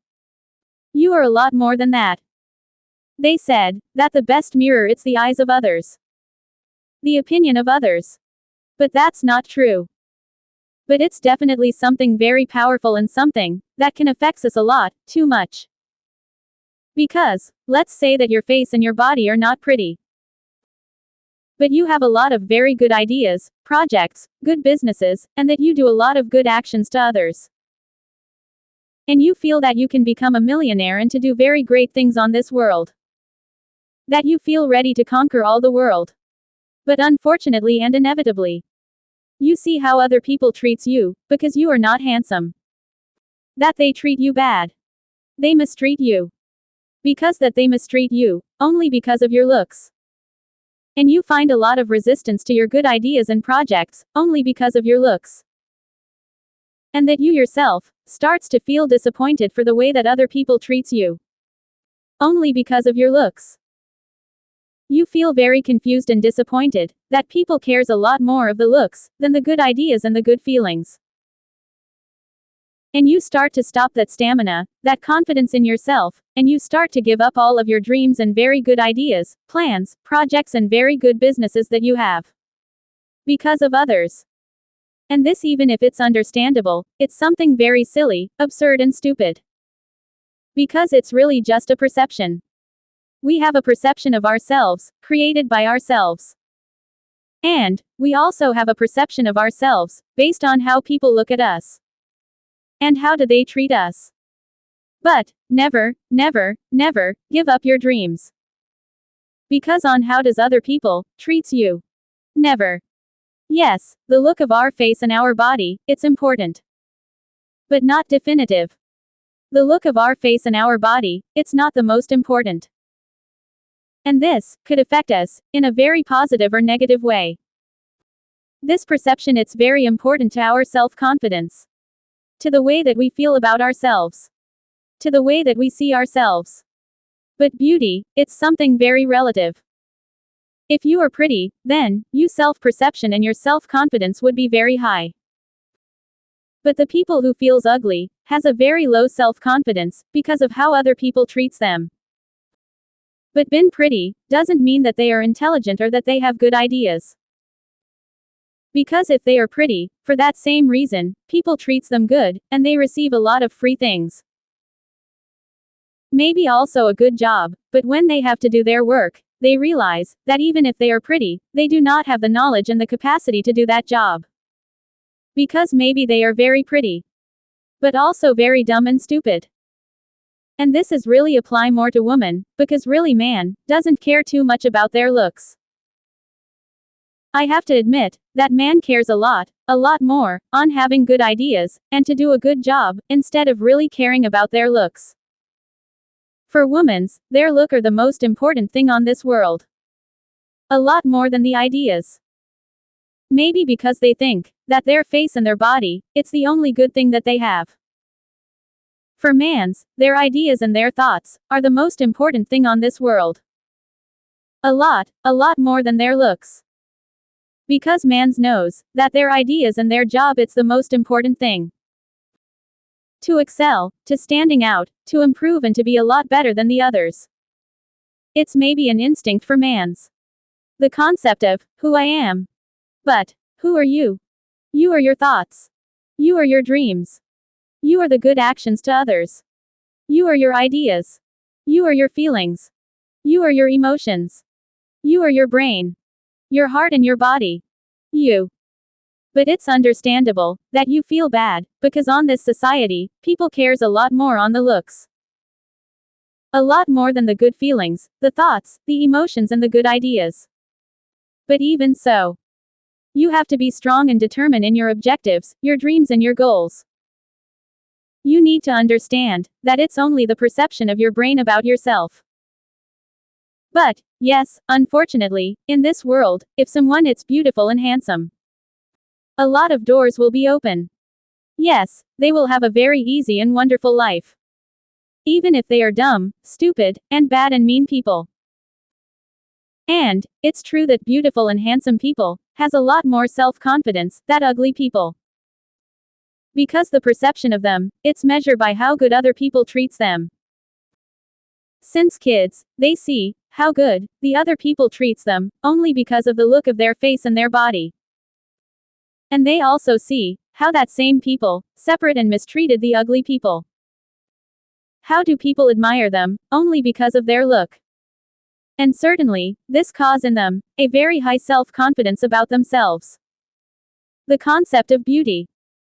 You are a lot more than that. They said that the best mirror it's the eyes of others. The opinion of others. But that's not true. But it's definitely something very powerful and something that can affect us a lot, too much. Because, let's say that your face and your body are not pretty. But you have a lot of very good ideas, projects, good businesses, and that you do a lot of good actions to others. And you feel that you can become a millionaire and to do very great things on this world. That you feel ready to conquer all the world. But unfortunately and inevitably, you see how other people treats you, because you are not handsome. That they treat you bad. They mistreat you. Because that they mistreat you, only because of your looks. And you find a lot of resistance to your good ideas and projects, only because of your looks. And that you yourself starts to feel disappointed for the way that other people treats you. Only because of your looks. You feel very confused and disappointed, that people cares a lot more of the looks, than the good ideas and the good feelings. And you start to stop that stamina, that confidence in yourself, and you start to give up all of your dreams and very good ideas, plans, projects and very good businesses that you have. Because of others. And this even if it's understandable, it's something very silly, absurd and stupid. Because it's really just a perception. We have a perception of ourselves, created by ourselves. And, we also have a perception of ourselves, based on how people look at us. And how do they treat us? But, never, never, never, give up your dreams. Because on how does other people treats you? Never. Yes, the look of our face and our body, it's important. But not definitive. The look of our face and our body, it's not the most important. And this could affect us in a very positive or negative way. This perception it's very important to our self-confidence. To the way that we feel about ourselves. To the way that we see ourselves. But beauty, it's something very relative. If you are pretty, then, your self-perception and your self-confidence would be very high. But the people who feels ugly, has a very low self-confidence, because of how other people treats them. But being pretty, doesn't mean that they are intelligent or that they have good ideas. Because if they are pretty, for that same reason, people treats them good, and they receive a lot of free things. Maybe also a good job, but when they have to do their work, they realize that even if they are pretty, they do not have the knowledge and the capacity to do that job. Because maybe they are very pretty, but also very dumb and stupid. And this is really apply more to women, because really man doesn't care too much about their looks. I have to admit that man cares a lot more, on having good ideas, and to do a good job, instead of really caring about their looks. For women's, their look are the most important thing on this world. A lot more than the ideas. Maybe because they think that their face and their body, it's the only good thing that they have. For mans, their ideas and their thoughts are the most important thing on this world. A lot more than their looks. Because mans knows that their ideas and their job it's the most important thing. To excel, to standing out, to improve and to be a lot better than the others. It's maybe an instinct for mans. The concept of who I am. But who are you? You are your thoughts. You are your dreams. You are the good actions to others. You are your ideas. You are your feelings. You are your emotions. You are your brain. Your heart and your body. You. But it's understandable that you feel bad, because on this society, people cares a lot more on the looks. A lot more than the good feelings, the thoughts, the emotions and the good ideas. But even so, you have to be strong and determined in your objectives, your dreams and your goals. You need to understand that it's only the perception of your brain about yourself. But, yes, unfortunately, in this world, if someone is beautiful and handsome, a lot of doors will be open. Yes, they will have a very easy and wonderful life. Even if they are dumb, stupid, and bad and mean people. And, it's true that beautiful and handsome people has a lot more self-confidence than ugly people. Because the perception of them, it's measured by how good other people treats them. Since kids, they see how good the other people treats them, only because of the look of their face and their body. And they also see how that same people separate and mistreated the ugly people. How do people admire them? Only because of their look. And certainly, this cause in them a very high self-confidence about themselves. The concept of beauty.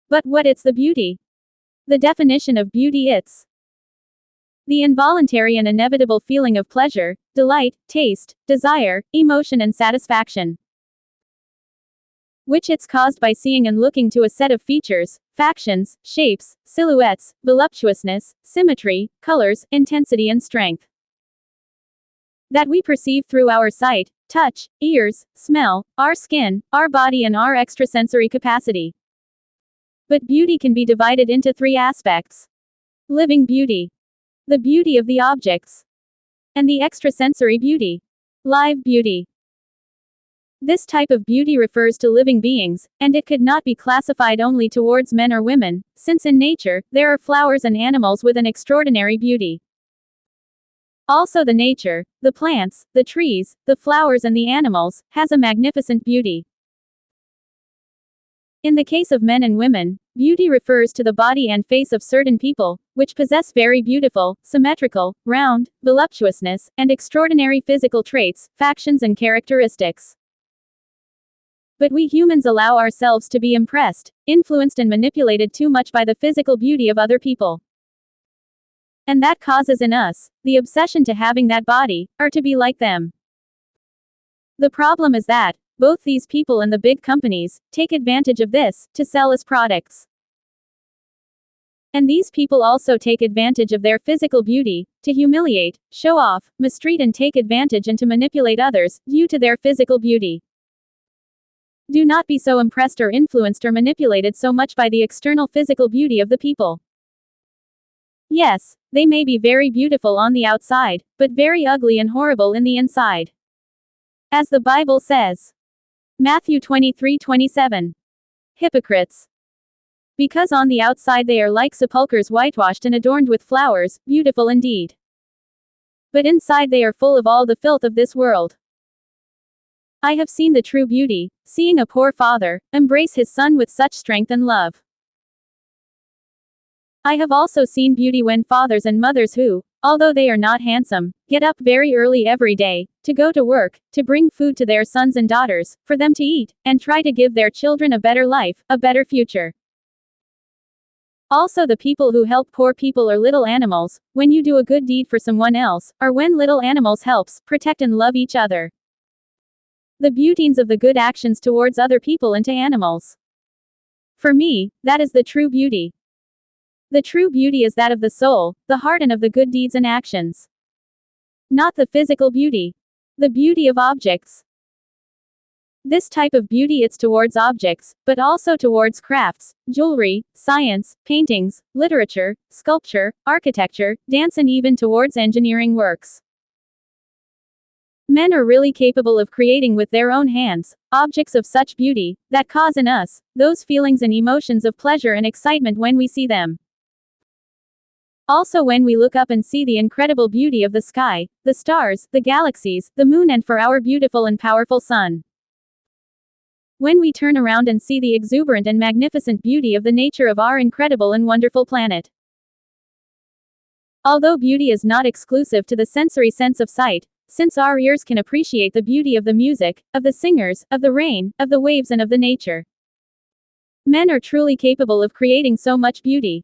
But what it's the beauty? The definition of beauty it's the involuntary and inevitable feeling of pleasure, delight, taste, desire, emotion and satisfaction. Which it's caused by seeing and looking to a set of features, factions, shapes, silhouettes, voluptuousness, symmetry, colors, intensity and strength. That we perceive through our sight, touch, ears, smell, our skin, our body and our extrasensory capacity. But beauty can be divided into three aspects. Living beauty. The beauty of the objects. And the extrasensory beauty. Live beauty. This type of beauty refers to living beings, and it could not be classified only towards men or women, since in nature, there are flowers and animals with an extraordinary beauty. Also the nature, the plants, the trees, the flowers and the animals, has a magnificent beauty. In the case of men and women, beauty refers to the body and face of certain people, which possess very beautiful, symmetrical, round, voluptuousness, and extraordinary physical traits, factions and characteristics. But we humans allow ourselves to be impressed, influenced and manipulated too much by the physical beauty of other people. And that causes in us the obsession to having that body, or to be like them. The problem is that both these people and the big companies take advantage of this to sell as products. And these people also take advantage of their physical beauty to humiliate, show off, mistreat and take advantage and to manipulate others due to their physical beauty. Do not be so impressed or influenced or manipulated so much by the external physical beauty of the people. Yes, they may be very beautiful on the outside, but very ugly and horrible in the inside. As the Bible says. Matthew 23:27. Hypocrites. Because on the outside they are like sepulchres whitewashed and adorned with flowers, beautiful indeed. But inside they are full of all the filth of this world. I have seen the true beauty, seeing a poor father embrace his son with such strength and love. I have also seen beauty when fathers and mothers who, although they are not handsome, get up very early every day, to go to work, to bring food to their sons and daughters, for them to eat, and try to give their children a better life, a better future. Also the people who help poor people or little animals, when you do a good deed for someone else, or when little animals helps, protect and love each other. The beauties of the good actions towards other people and to animals. For me, that is the true beauty. The true beauty is that of the soul, the heart and of the good deeds and actions. Not the physical beauty. The beauty of objects. This type of beauty it's towards objects, but also towards crafts, jewelry, science, paintings, literature, sculpture, architecture, dance and even towards engineering works. Men are really capable of creating with their own hands, objects of such beauty, that cause in us, those feelings and emotions of pleasure and excitement when we see them. Also when we look up and see the incredible beauty of the sky, the stars, the galaxies, the moon and for our beautiful and powerful sun. When we turn around and see the exuberant and magnificent beauty of the nature of our incredible and wonderful planet. Although beauty is not exclusive to the sensory sense of sight, since our ears can appreciate the beauty of the music, of the singers, of the rain, of the waves and of the nature. Men are truly capable of creating so much beauty.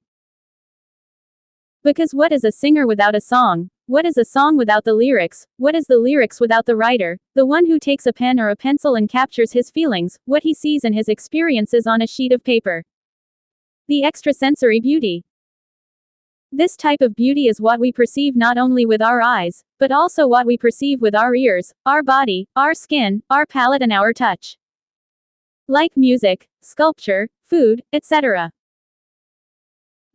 Because what is a singer without a song? What is a song without the lyrics? What is the lyrics without the writer, the one who takes a pen or a pencil and captures his feelings, what he sees and his experiences on a sheet of paper? The extrasensory beauty. This type of beauty is what we perceive not only with our eyes, but also what we perceive with our ears, our body, our skin, our palate and our touch. Like music, sculpture, food, etc.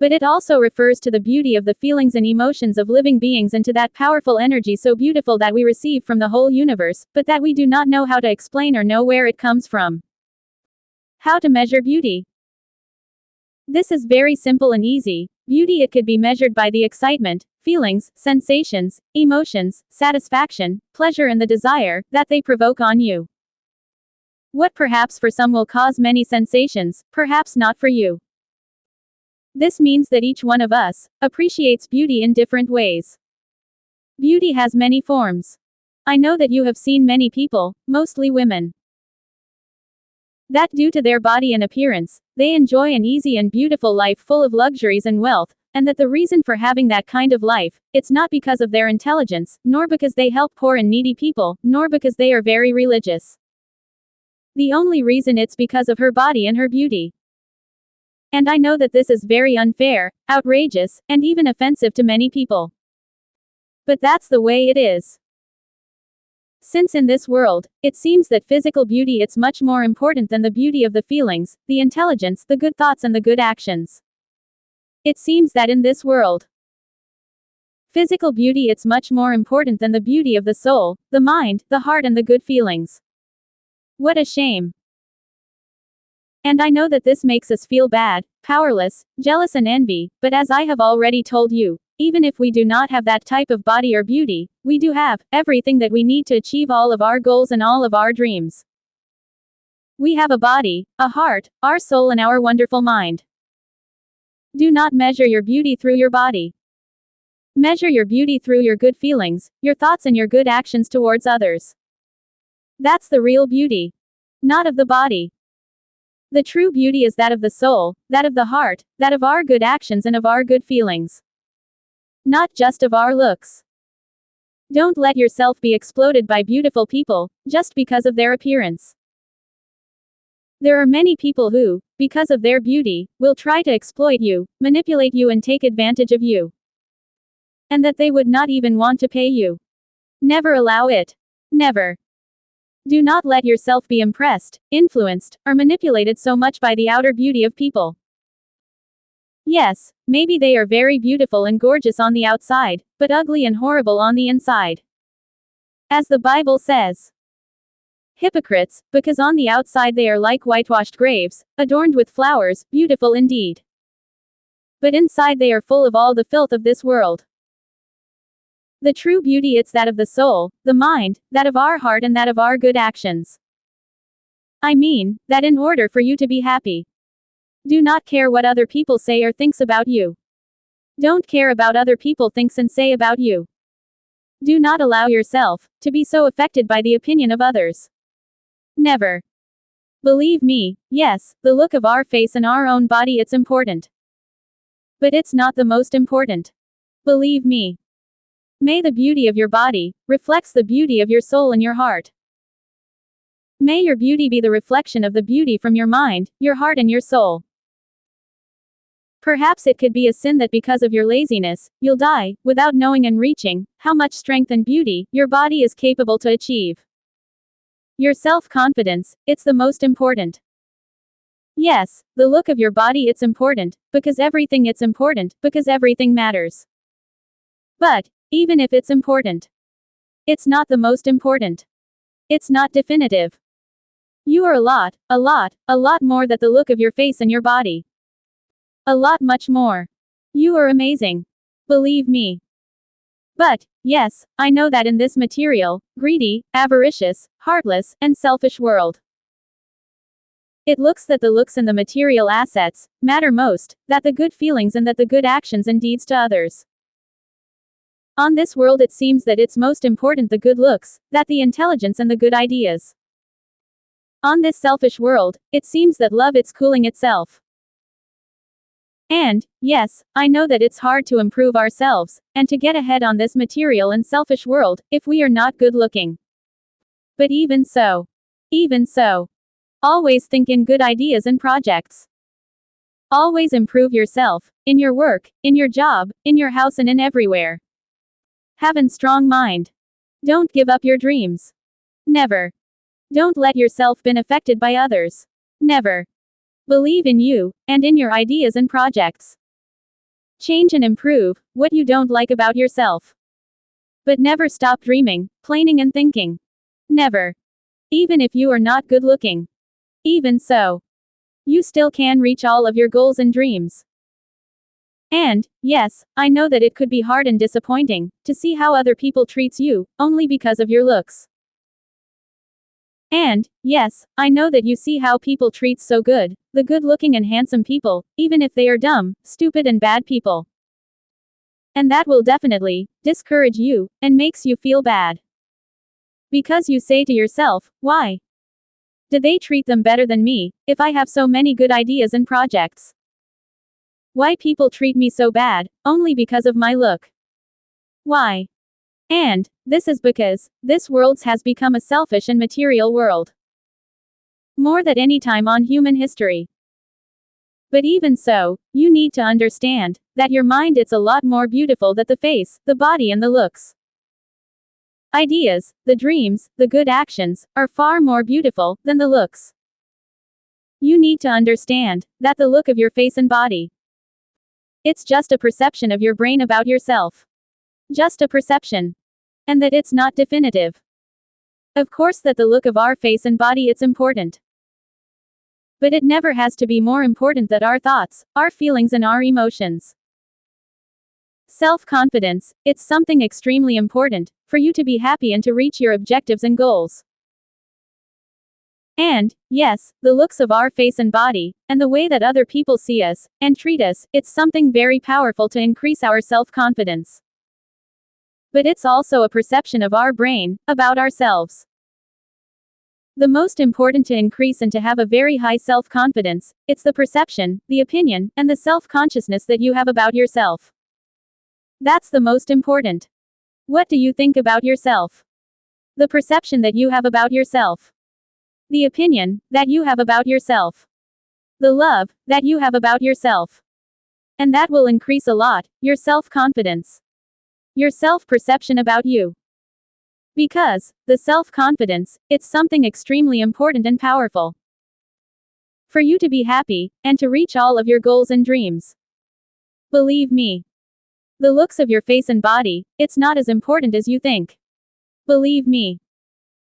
But it also refers to the beauty of the feelings and emotions of living beings and to that powerful energy so beautiful that we receive from the whole universe, but that we do not know how to explain or know where it comes from. How to measure beauty? This is very simple and easy. Beauty it could be measured by the excitement, feelings, sensations, emotions, satisfaction, pleasure and the desire that they provoke on you. What perhaps for some will cause many sensations, perhaps not for you. This means that each one of us appreciates beauty in different ways. Beauty has many forms. I know that you have seen many people, mostly women, that due to their body and appearance, they enjoy an easy and beautiful life full of luxuries and wealth, and that the reason for having that kind of life, it's not because of their intelligence, nor because they help poor and needy people, nor because they are very religious. The only reason it's because of her body and her beauty. And I know that this is very unfair, outrageous, and even offensive to many people. But that's the way it is. Since in this world, it seems that physical beauty it's much more important than the beauty of the feelings, the intelligence, the good thoughts and the good actions. It seems that in this world, physical beauty it's much more important than the beauty of the soul, the mind, the heart and the good feelings. What a shame. And I know that this makes us feel bad, powerless, jealous and envy, but as I have already told you, even if we do not have that type of body or beauty, we do have everything that we need to achieve all of our goals and all of our dreams. We have a body, a heart, our soul and our wonderful mind. Do not measure your beauty through your body. Measure your beauty through your good feelings, your thoughts and your good actions towards others. That's the real beauty. Not of the body. The true beauty is that of the soul, that of the heart, that of our good actions and of our good feelings. Not just of our looks. Don't let yourself be exploded by beautiful people, just because of their appearance. There are many people who, because of their beauty, will try to exploit you, manipulate you and take advantage of you. And that they would not even want to pay you. Never allow it. Never. Do not let yourself be impressed, influenced, or manipulated so much by the outer beauty of people. Yes, maybe they are very beautiful and gorgeous on the outside, but ugly and horrible on the inside. As the Bible says. Hypocrites, because on the outside they are like whitewashed graves, adorned with flowers, beautiful indeed. But inside they are full of all the filth of this world. The true beauty it's that of the soul, the mind, that of our heart and that of our good actions. I mean, that in order for you to be happy, do not care what other people say or thinks about you. Don't care about other people thinks and say about you. Do not allow yourself to be so affected by the opinion of others. Never. Believe me, yes, the look of our face and our own body it's important. But it's not the most important. Believe me. May the beauty of your body reflects the beauty of your soul and your heart. May your beauty be the reflection of the beauty from your mind, your heart and your soul. Perhaps it could be a sin that because of your laziness, you'll die, without knowing and reaching how much strength and beauty your body is capable to achieve. Your self-confidence, it's the most important. Yes, the look of your body it's important, because everything matters. But, even if it's important, it's not the most important. It's not definitive. You are a lot more than the look of your face and your body. A lot much more. You are amazing. Believe me. But, yes, I know that in this material, greedy, avaricious, heartless, and selfish world, it looks that the looks and the material assets matter most, that the good feelings and that the good actions and deeds to others. On this world it seems that it's most important the good looks, that the intelligence and the good ideas. On this selfish world, it seems that love it's cooling itself. And, yes, I know that it's hard to improve ourselves, and to get ahead on this material and selfish world, if we are not good looking. But even so, always think in good ideas and projects. Always improve yourself, in your work, in your job, in your house and in everywhere. Have a strong mind. Don't give up your dreams. Never. Don't let yourself be affected by others. Never. Believe in you, and in your ideas and projects. Change and improve what you don't like about yourself. But never stop dreaming, planning and thinking. Never. Even if you are not good looking. Even so, you still can reach all of your goals and dreams. And, yes, I know that it could be hard and disappointing to see how other people treats you, only because of your looks. And, yes, I know that you see how people treats so good, the good-looking and handsome people, even if they are dumb, stupid and bad people. And that will definitely discourage you, and makes you feel bad. Because you say to yourself, why do they treat them better than me, if I have so many good ideas and projects? Why people treat me so bad, only because of my look? Why? And, this is because, this world has become a selfish and material world. More than any time on human history. But even so, you need to understand, that your mind it's a lot more beautiful than the face, the body and the looks. Ideas, the dreams, the good actions, are far more beautiful than the looks. You need to understand, that the look of your face and body, it's just a perception of your brain about yourself. Just a perception. And that it's not definitive. Of course that the look of our face and body it's important. But it never has to be more important than our thoughts, our feelings and our emotions. Self-confidence, it's something extremely important, for you to be happy and to reach your objectives and goals. And, yes, the looks of our face and body, and the way that other people see us, and treat us, it's something very powerful to increase our self-confidence. But it's also a perception of our brain, about ourselves. The most important to increase and to have a very high self-confidence, it's the perception, the opinion, and the self-consciousness that you have about yourself. That's the most important. What do you think about yourself? The perception that you have about yourself. The opinion that you have about yourself. The love that you have about yourself. And that will increase a lot, your self-confidence. Your self-perception about you. Because, the self-confidence, it's something extremely important and powerful. For you to be happy, and to reach all of your goals and dreams. Believe me. The looks of your face and body, it's not as important as you think. Believe me.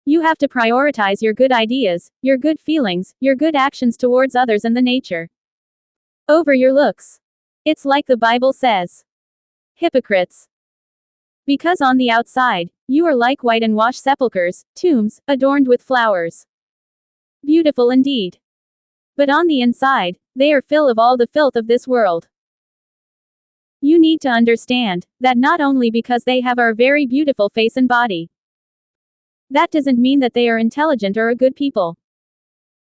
You have to prioritize your good ideas, your good feelings, your good actions towards others and the nature. Over your looks. It's like the Bible says. Hypocrites. Because on the outside, you are like white-and-washed sepulchres, tombs, adorned with flowers. Beautiful indeed. But on the inside, they are full of all the filth of this world. You need to understand, that not only because they have our very beautiful face and body. That doesn't mean that they are intelligent or a good people.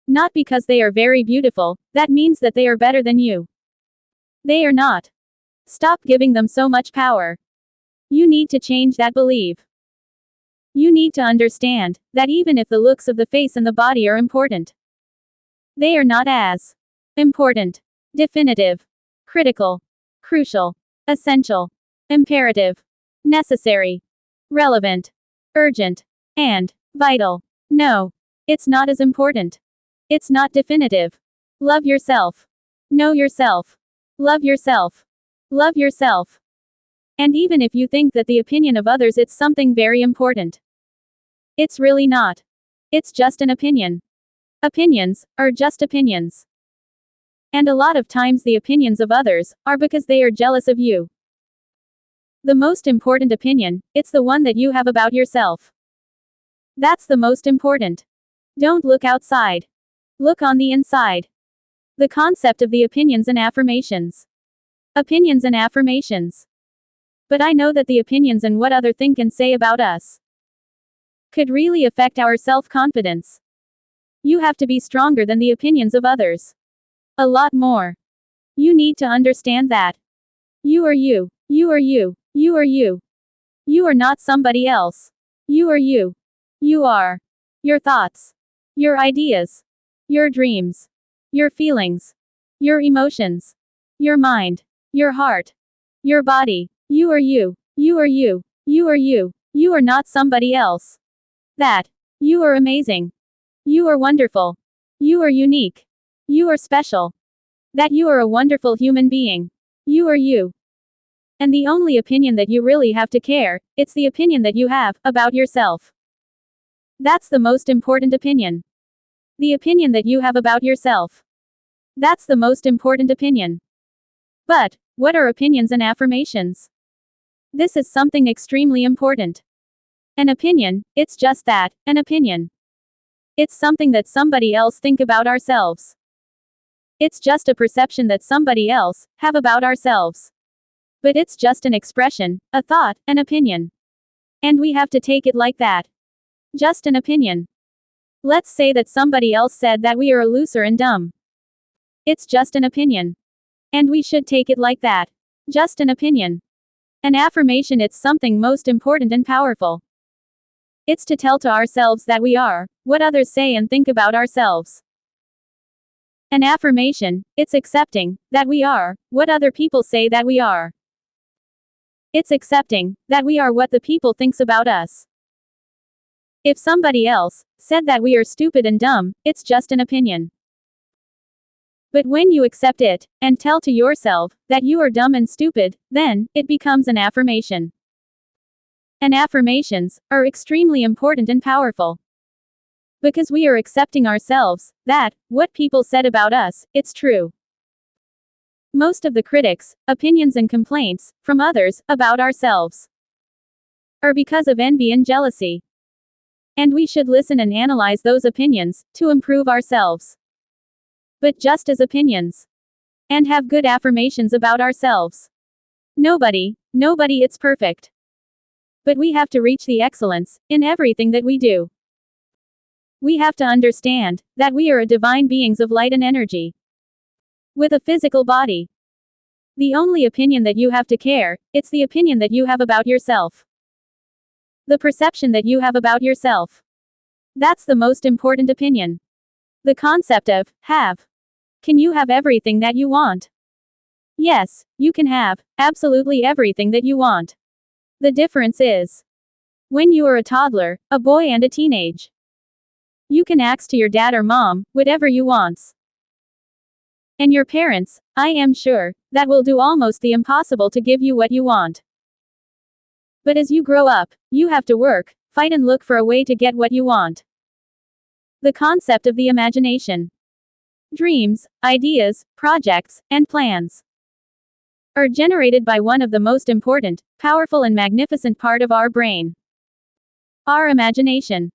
Not because they are very beautiful, that means that they are better than you. They are not. Stop giving them so much power. You need to change that belief. You need to understand, that even if the looks of the face and the body are important, they are not as important, definitive, critical, crucial, essential, imperative, necessary, relevant, urgent, and vital. No. It's not as important. It's not definitive. Love yourself. Know yourself. Love yourself. Love yourself. And even if you think that the opinion of others it's something very important, it's really not. It's just an opinion. Opinions are just opinions. And a lot of times the opinions of others are because they are jealous of you. The most important opinion, it's the one that you have about yourself. That's the most important. Don't look outside. Look on the inside. The concept of the opinions and affirmations. Opinions and affirmations. But I know that the opinions and what others think and say about us could really affect our self-confidence. You have to be stronger than the opinions of others. A lot more. You need to understand that. You are you. You are you. You are you. You are not somebody else. You are you. You are. Your thoughts. Your ideas. Your dreams. Your feelings. Your emotions. Your mind. Your heart. Your body. You are you. You are you. You are you. You are not somebody else. That. You are amazing. You are wonderful. You are unique. You are special. That you are a wonderful human being. You are you. And the only opinion that you really have to care, it's the opinion that you have about yourself. That's the most important opinion. The opinion that you have about yourself. That's the most important opinion. But, what are opinions and affirmations? This is something extremely important. An opinion, it's just that, an opinion. It's something that somebody else think about ourselves. It's just a perception that somebody else have about ourselves. But it's just an expression, a thought, an opinion. And we have to take it like that. Just an opinion. Let's say that somebody else said that we are a loser and dumb. It's just an opinion. And we should take it like that. Just an opinion. An affirmation, it's something most important and powerful. It's to tell to ourselves that we are what others say and think about ourselves. An affirmation, it's accepting that we are what other people say that we are. It's accepting that we are what the people thinks about us. If somebody else said that we are stupid and dumb, it's just an opinion. But when you accept it and tell to yourself that you are dumb and stupid, then it becomes an affirmation. And affirmations are extremely important and powerful. Because we are accepting ourselves that what people said about us, it's true. Most of the critics, opinions and complaints from others about ourselves are because of envy and jealousy. And we should listen and analyze those opinions to improve ourselves. But just as opinions. And have good affirmations about ourselves. Nobody it's perfect. But we have to reach the excellence in everything that we do. We have to understand that we are a divine beings of light and energy. With a physical body. The only opinion that you have to care, it's the opinion that you have about yourself. The perception that you have about yourself. That's the most important opinion. The concept of have. Can you have everything that you want? Yes, you can have absolutely everything that you want. The difference is when you are a toddler, a boy and a teenage. You can ask to your dad or mom whatever you wants. And your parents, I am sure, that will do almost the impossible to give you what you want. But as you grow up, you have to work, fight and look for a way to get what you want. The concept of the imagination. Dreams, ideas, projects, and plans are generated by one of the most important, powerful and magnificent part of our brain. Our imagination.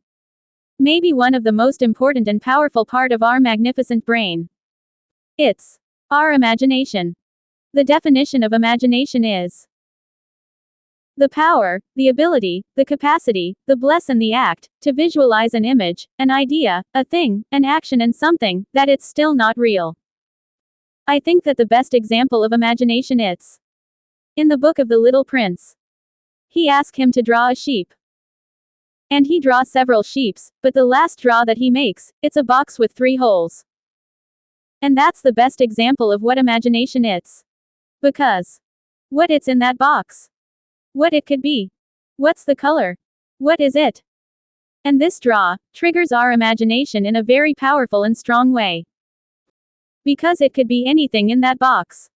Maybe one of the most important and powerful part of our magnificent brain. It's our imagination. The definition of imagination is the power, the ability, the capacity, the bless and the act, to visualize an image, an idea, a thing, an action and something, that it's still not real. I think that the best example of imagination it's in the book of The Little Prince. He asked him to draw a sheep. And he draws several sheeps, but the last draw that he makes, it's a box with 3 holes. And that's the best example of what imagination it's. Because what it's in that box. What it could be. What's the color? What is it? And this draw triggers our imagination in a very powerful and strong way. Because it could be anything in that box.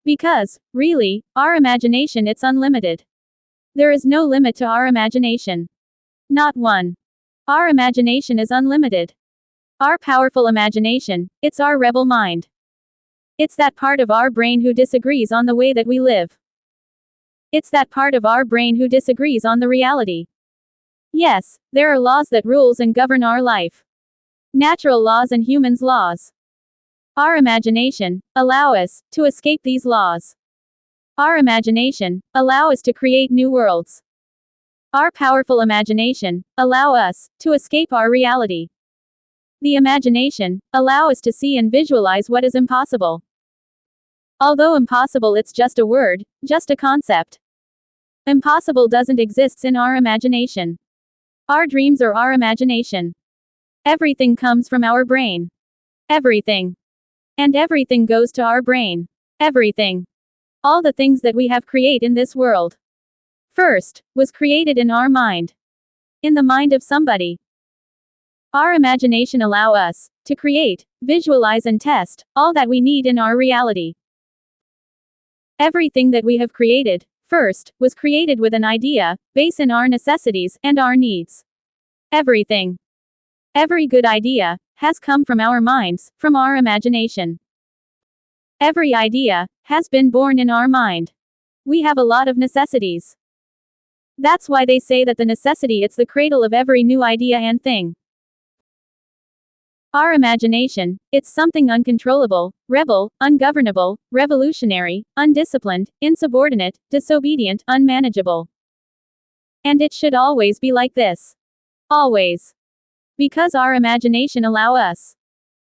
Because, really, our imagination it's unlimited. There is no limit to our imagination. Not one. Our imagination is unlimited. Our powerful imagination, it's our rebel mind. It's that part of our brain who disagrees on the way that we live. It's that part of our brain who disagrees on the reality. Yes, there are laws that rules and govern our life. Natural laws and humans' laws. Our imagination allow us to escape these laws. Our imagination allow us to create new worlds. Our powerful imagination allow us to escape our reality. The imagination allow us to see and visualize what is impossible. Although impossible it's just a word, just a concept. Impossible doesn't exist in our imagination. Our dreams are our imagination. Everything comes from our brain. Everything. And everything goes to our brain. Everything. All the things that we have create in this world. First, was created in our mind. In the mind of somebody. Our imagination allow us to create, visualize and test all that we need in our reality. Everything that we have created, first, was created with an idea, based in our necessities and our needs. Everything. Every good idea has come from our minds, from our imagination. Every idea has been born in our mind. We have a lot of necessities. That's why they say that the necessity it's the cradle of every new idea and thing. Our imagination, it's something uncontrollable, rebel, ungovernable, revolutionary, undisciplined, insubordinate, disobedient, unmanageable. And it should always be like this. Always. Because our imagination allow us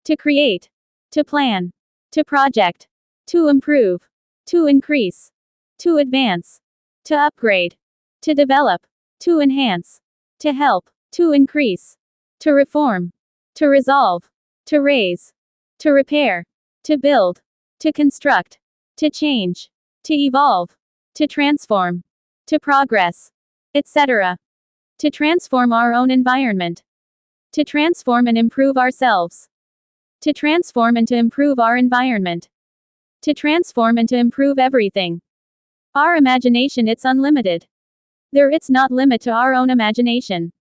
to create, to plan, to project, to improve, to increase, to advance, to upgrade, to develop, to enhance, to help, to increase, to reform, to resolve, to raise, to repair, to build, to construct, to change, to evolve, to transform, to progress, etc. To transform our own environment. To transform and improve ourselves. To transform and to improve our environment. To transform and to improve everything. Our imagination it's unlimited. There it's not limit to our own imagination.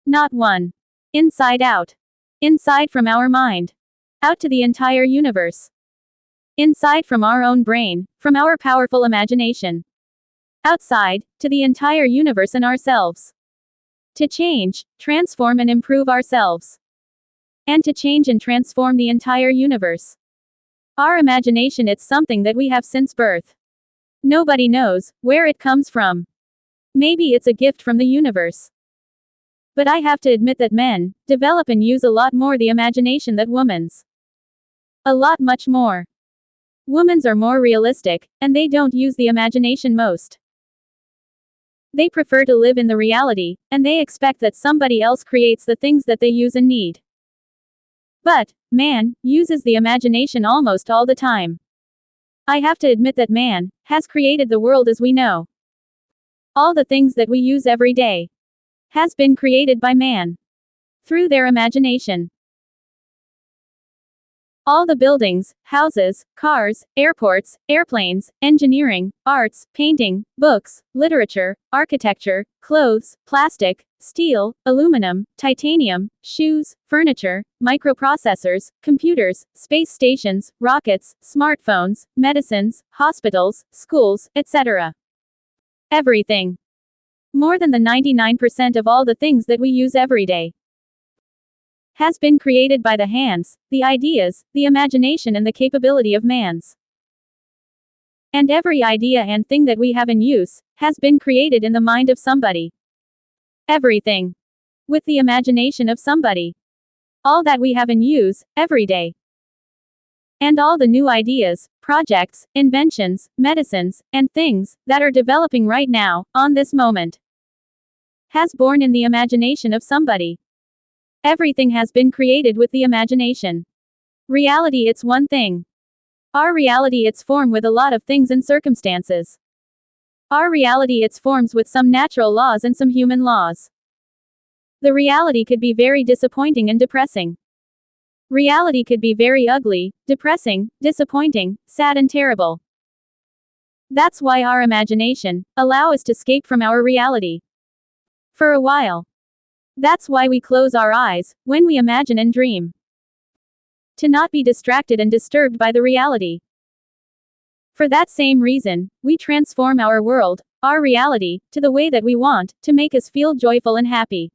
Not one. Inside out. Inside from our mind. Out to the entire universe. Inside from our own brain, from our powerful imagination. Outside, to the entire universe and ourselves. To change, transform and improve ourselves. And to change and transform the entire universe. Our imagination it's something that we have since birth. Nobody knows where it comes from. Maybe it's a gift from the universe. But I have to admit that men develop and use a lot more the imagination than women's. A lot much more. Women's are more realistic, and they don't use the imagination most. They prefer to live in the reality, and they expect that somebody else creates the things that they use and need. But, man uses the imagination almost all the time. I have to admit that man has created the world as we know. All the things that we use every day has been created by man through their imagination. All the buildings, houses, cars, airports, airplanes, engineering, arts, painting, books, literature, architecture, clothes, plastic, steel, aluminum, titanium, shoes, furniture, microprocessors, computers, space stations, rockets, smartphones, medicines, hospitals, schools, etc. Everything. More than the 99% of all the things that we use every day has been created by the hands, the ideas, the imagination and the capability of man's. And every idea and thing that we have in use has been created in the mind of somebody. Everything. With the imagination of somebody. All that we have in use, every day. And all the new ideas, projects, inventions, medicines, and things that are developing right now, on this moment, has born in the imagination of somebody. Everything has been created with the imagination. Reality it's one thing. Our reality it's formed with a lot of things and circumstances. Our reality it's forms with some natural laws and some human laws. The reality could be very disappointing and depressing. Reality could be very ugly, depressing, disappointing, sad and terrible. That's why our imagination allows us to escape from our reality. For a while. That's why we close our eyes when we imagine and dream. To not be distracted and disturbed by the reality. For that same reason, we transform our world, our reality, to the way that we want, to make us feel joyful and happy.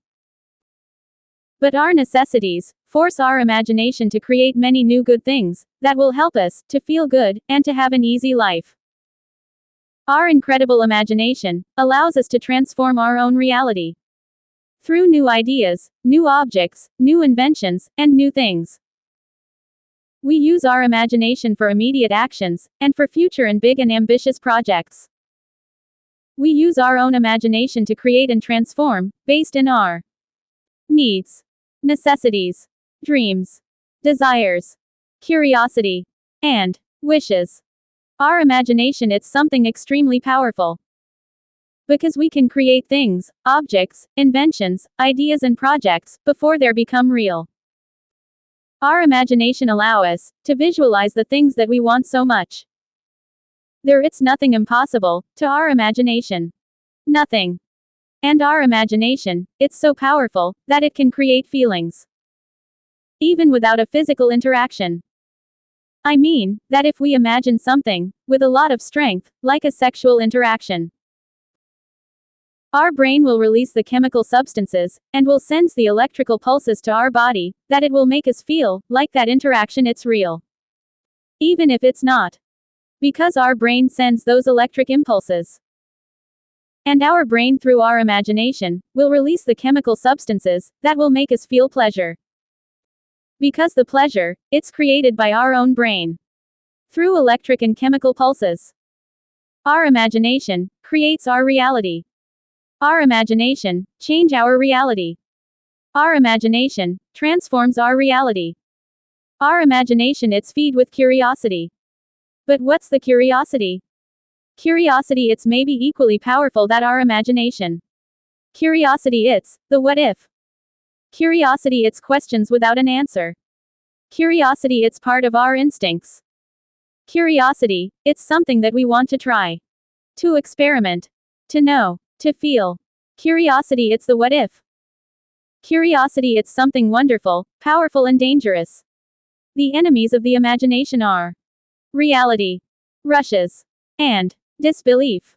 But our necessities force our imagination to create many new good things that will help us to feel good and to have an easy life. Our incredible imagination allows us to transform our own reality through new ideas, new objects, new inventions, and new things. We use our imagination for immediate actions and for future and big and ambitious projects. We use our own imagination to create and transform based in our needs, necessities, dreams, desires, curiosity, and wishes. Our imagination is something extremely powerful. Because we can create things, objects, inventions, ideas and projects before they become real. Our imagination allows us to visualize the things that we want so much. It's nothing impossible to our imagination. Nothing. And our imagination, it's so powerful that it can create feelings. Even without a physical interaction. I mean, that if we imagine something with a lot of strength, like a sexual interaction, our brain will release the chemical substances and will send the electrical pulses to our body that it will make us feel like that interaction it's real. Even if it's not. Because our brain sends those electric impulses. And our brain through our imagination will release the chemical substances that will make us feel pleasure. Because the pleasure, it's created by our own brain. Through electric and chemical pulses. Our imagination creates our reality. Our imagination change our reality. Our imagination transforms our reality. Our imagination it's feed with curiosity. But what's the curiosity? Curiosity it's maybe equally powerful that our imagination. Curiosity it's the what if. Curiosity it's questions without an answer. Curiosity it's part of our instincts. Curiosity, it's something that we want to try. To experiment. To know. To feel. Curiosity it's the what if. Curiosity it's something wonderful, powerful and dangerous. The enemies of the imagination are reality, rushes, and disbelief.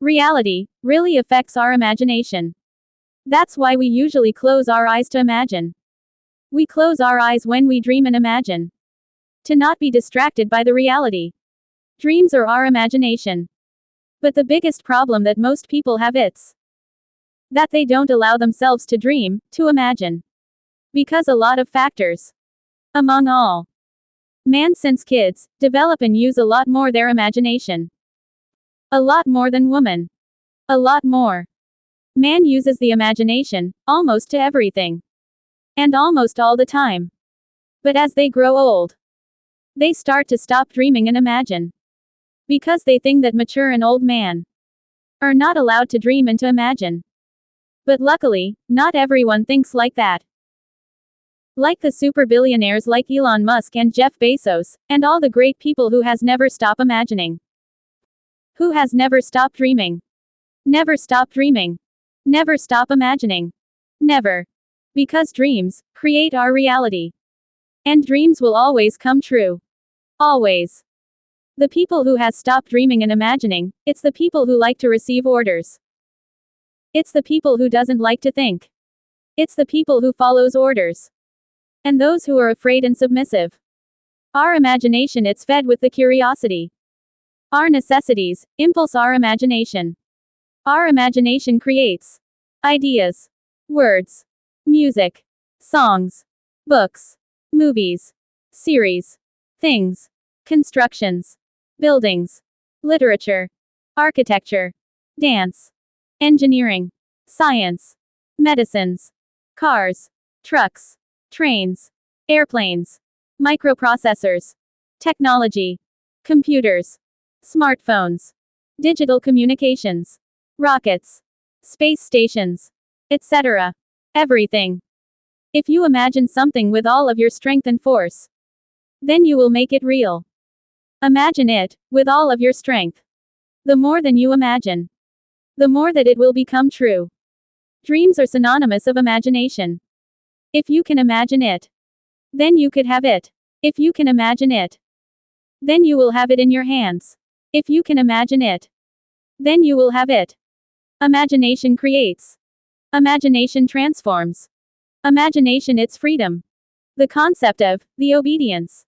Reality really affects our imagination. That's why we usually close our eyes to imagine. We close our eyes when we dream and imagine. To not be distracted by the reality. Dreams are our imagination. But the biggest problem that most people have it's that they don't allow themselves to dream, to imagine. Because a lot of factors. Among all, man since kids develop and use a lot more their imagination. A lot more than woman. A lot more. Man uses the imagination almost to everything. And almost all the time. But as they grow old, they start to stop dreaming and imagine. Because they think that mature and old man are not allowed to dream and to imagine. But luckily, not everyone thinks like that. Like the super billionaires like Elon Musk and Jeff Bezos, and all the great people who has never stopped imagining. Who has never stopped dreaming. Never stop dreaming. Never stop imagining. Never. Because dreams create our reality. And dreams will always come true. Always. The people who has stopped dreaming and imagining, it's the people who like to receive orders. It's the people who doesn't like to think. It's the people who follows orders. And those who are afraid and submissive. Our imagination it's fed with the curiosity. Our necessities impulse our imagination. Our imagination creates ideas, words, music, songs, books, movies, series, things, constructions, buildings, literature, architecture, dance, engineering, science, medicines, cars, trucks, trains, airplanes, microprocessors, technology, computers, smartphones, digital communications, rockets, space stations, etc. Everything. If you imagine something with all of your strength and force, then you will make it real. Imagine it, with all of your strength. The more than you imagine, the more that it will become true. Dreams are synonymous of imagination. If you can imagine it, then you could have it. If you can imagine it, then you will have it in your hands. If you can imagine it, then you will have it. Imagination creates. Imagination transforms. Imagination its freedom. The concept of the obedience.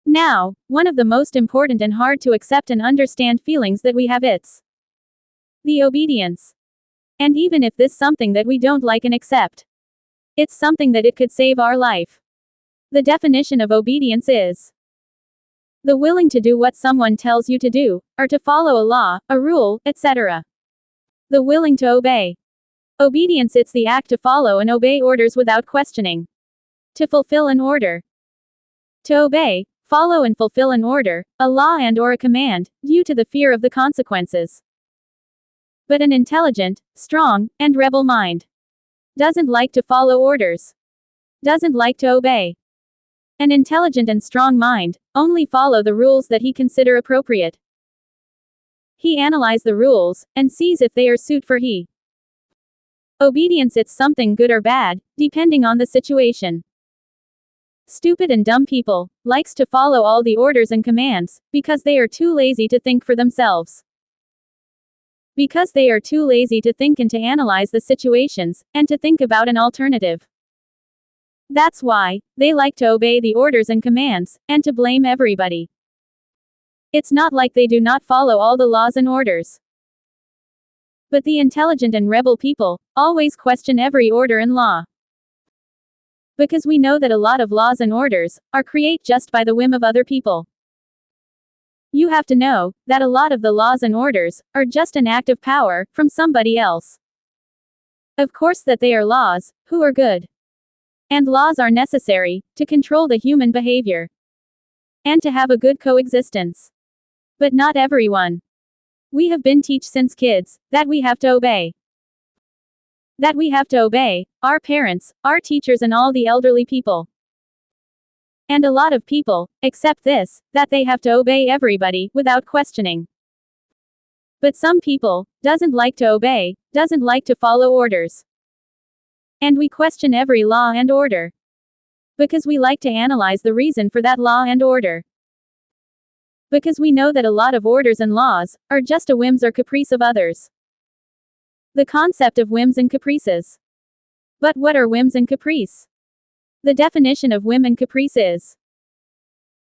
Now, one of the most important and hard to accept and understand feelings that we have it's the obedience. And even if this something that we don't like and accept, it's something that it could save our life. The definition of obedience is the willing to do what someone tells you to do, or to follow a law, a rule, etc. The willing to obey. Obedience, it's the act to follow and obey orders without questioning. To fulfill an order. To obey, follow and fulfill an order, a law and or a command, due to the fear of the consequences. But an intelligent, strong, and rebel mind doesn't like to follow orders. Doesn't like to obey. An intelligent and strong mind only follow the rules that he consider appropriate. He analyze the rules, and sees if they are suit for he. Obedience, it's something good or bad, depending on the situation. Stupid and dumb people likes to follow all the orders and commands, because they are too lazy to think for themselves. Because they are too lazy to think and to analyze the situations, and to think about an alternative. That's why they like to obey the orders and commands, and to blame everybody. It's not like they do not follow all the laws and orders. But the intelligent and rebel people always question every order and law. Because we know that a lot of laws and orders are created just by the whim of other people. You have to know that a lot of the laws and orders are just an act of power from somebody else. Of course that they are laws, who are good. And laws are necessary to control the human behavior and to have a good coexistence. But not everyone. We have been taught since kids that we have to obey. That we have to obey our parents, our teachers, and all the elderly people. And a lot of people accept this, that they have to obey everybody without questioning. But some people doesn't like to obey, doesn't like to follow orders. And we question every law and order. Because we like to analyze the reason for that law and order. Because we know that a lot of orders and laws are just a whims or caprice of others. The concept of whims and caprices. But what are whims and caprice? The definition of whim and caprice is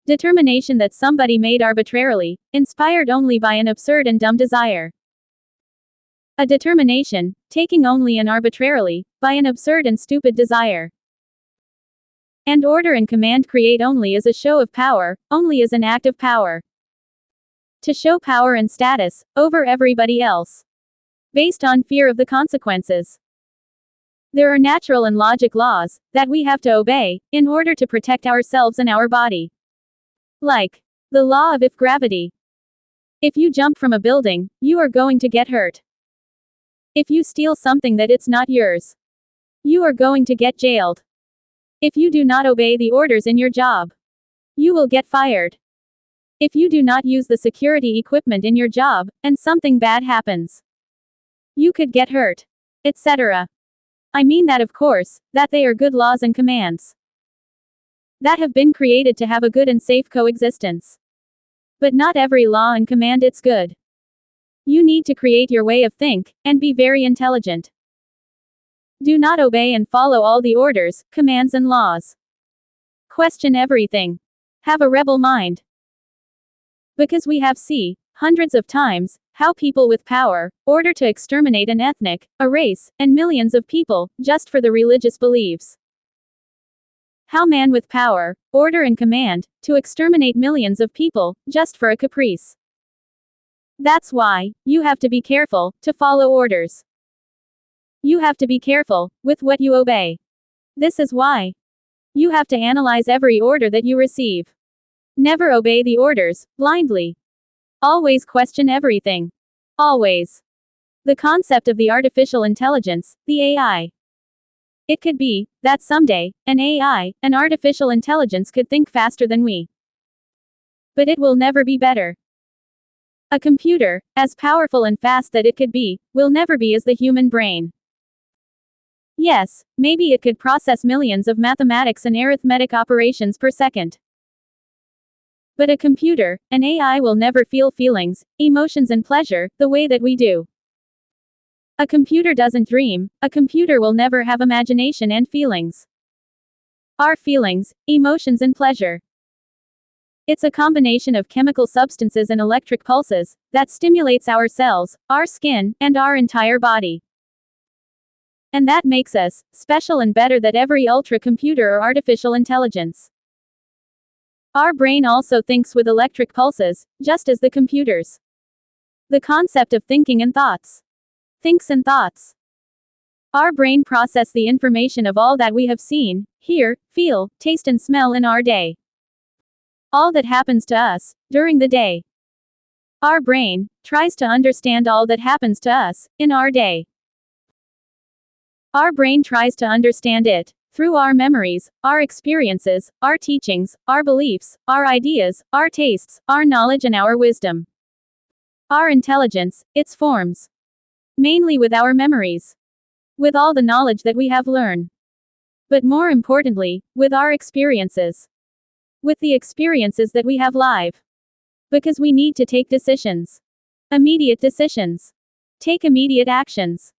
determination that somebody made arbitrarily, inspired only by an absurd and dumb desire. A determination, taking only and arbitrarily, by an absurd and stupid desire. And order and command create only as a show of power, only as an act of power. To show power and status over everybody else. Based on fear of the consequences. There are natural and logic laws that we have to obey in order to protect ourselves and our body. Like the law of if gravity. If you jump from a building, you are going to get hurt. If you steal something that it's not yours, you are going to get jailed. If you do not obey the orders in your job, you will get fired. If you do not use the security equipment in your job, and something bad happens, you could get hurt, etc. I mean that of course, that they are good laws and commands that have been created to have a good and safe coexistence. But not every law and command it's good. You need to create your way of think, and be very intelligent. Do not obey and follow all the orders, commands and laws. Question everything. Have a rebel mind. Because we have seen hundreds of times how people with power order to exterminate an ethnic, a race, and millions of people just for the religious beliefs. How man with power order and command to exterminate millions of people just for a caprice. That's why you have to be careful to follow orders. You have to be careful with what you obey. This is why you have to analyze every order that you receive. Never obey the orders blindly. Always question everything. Always. The concept of the artificial intelligence, the AI. It could be that someday, an AI, an artificial intelligence, could think faster than we. But it will never be better. A computer, as powerful and fast that it could be, will never be as the human brain. Yes, maybe it could process millions of mathematics and arithmetic operations per second. But a computer, an AI, will never feel feelings, emotions, and pleasure the way that we do. A computer doesn't dream, a computer will never have imagination and feelings. Our feelings, emotions, and pleasure. It's a combination of chemical substances and electric pulses that stimulates our cells, our skin, and our entire body. And that makes us special and better than every ultra computer or artificial intelligence. Our brain also thinks with electric pulses, just as the computers. The concept of thinking and thoughts. Thinks and thoughts. Our brain processes the information of all that we have seen, hear, feel, taste, and smell in our day. All that happens to us during the day. Our brain tries to understand all that happens to us in our day. Our brain tries to understand it through our memories, our experiences, our teachings, our beliefs, our ideas, our tastes, our knowledge, and our wisdom. Our intelligence, its forms. Mainly with our memories. With all the knowledge that we have learned. But more importantly, with our experiences. With the experiences that we have live. Because we need to take decisions. Immediate decisions. Take immediate actions.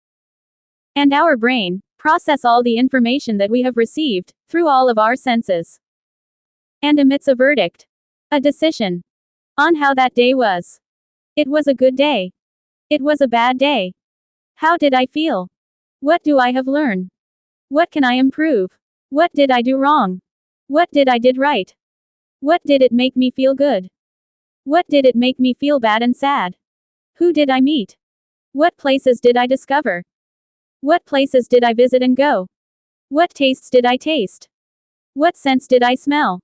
And our brain process all the information that we have received through all of our senses. And emits a verdict. A decision. On how that day was. It was a good day. It was a bad day. How did I feel? What do I have learned? What can I improve? What did I do wrong? What did I did right? What did it make me feel good? What did it make me feel bad and sad? Who did I meet? What places did I discover? What places did I visit and go? What tastes did I taste? What scents did I smell?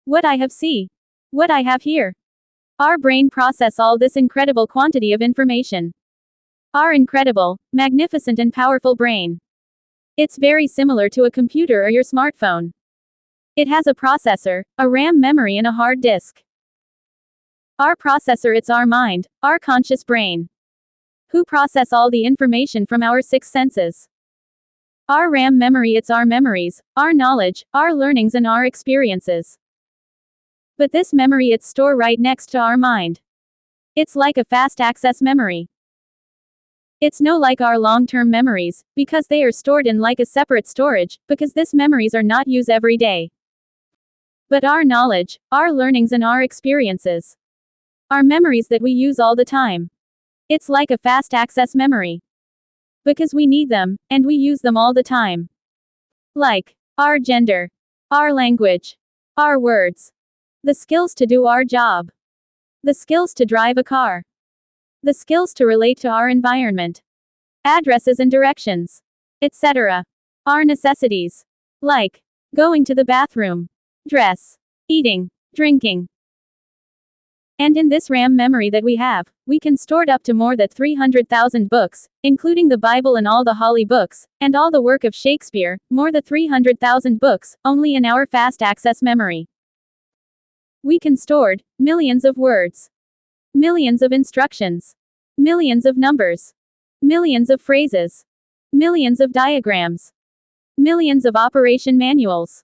What I have see? What I have hear? Our brain process all this incredible quantity of information. Our incredible, magnificent, and powerful brain. It's very similar to a computer or your smartphone. It has a processor, a RAM memory, and a hard disk. Our processor, it's our mind, our conscious brain. Who process all the information from our six senses. Our RAM memory, it's our memories, our knowledge, our learnings, and our experiences. But this memory, it's stored right next to our mind. It's like a fast access memory. It's no like our long-term memories, because they are stored in like a separate storage, because this memories are not used every day. But our knowledge, our learnings, and our experiences are memories that we use all the time. It's like a fast access memory. Because we need them, and we use them all the time. Like our gender, our language, our words, the skills to do our job, the skills to drive a car, the skills to relate to our environment, addresses and directions, etc. Our necessities, like going to the bathroom, dress, eating, drinking. And in this RAM memory that we have, we can store up to more than 300,000 books, including the Bible and all the holy books, and all the work of Shakespeare, more than 300,000 books, only in our fast access memory. We can store millions of words, millions of instructions, millions of numbers, millions of phrases, millions of diagrams, millions of operation manuals,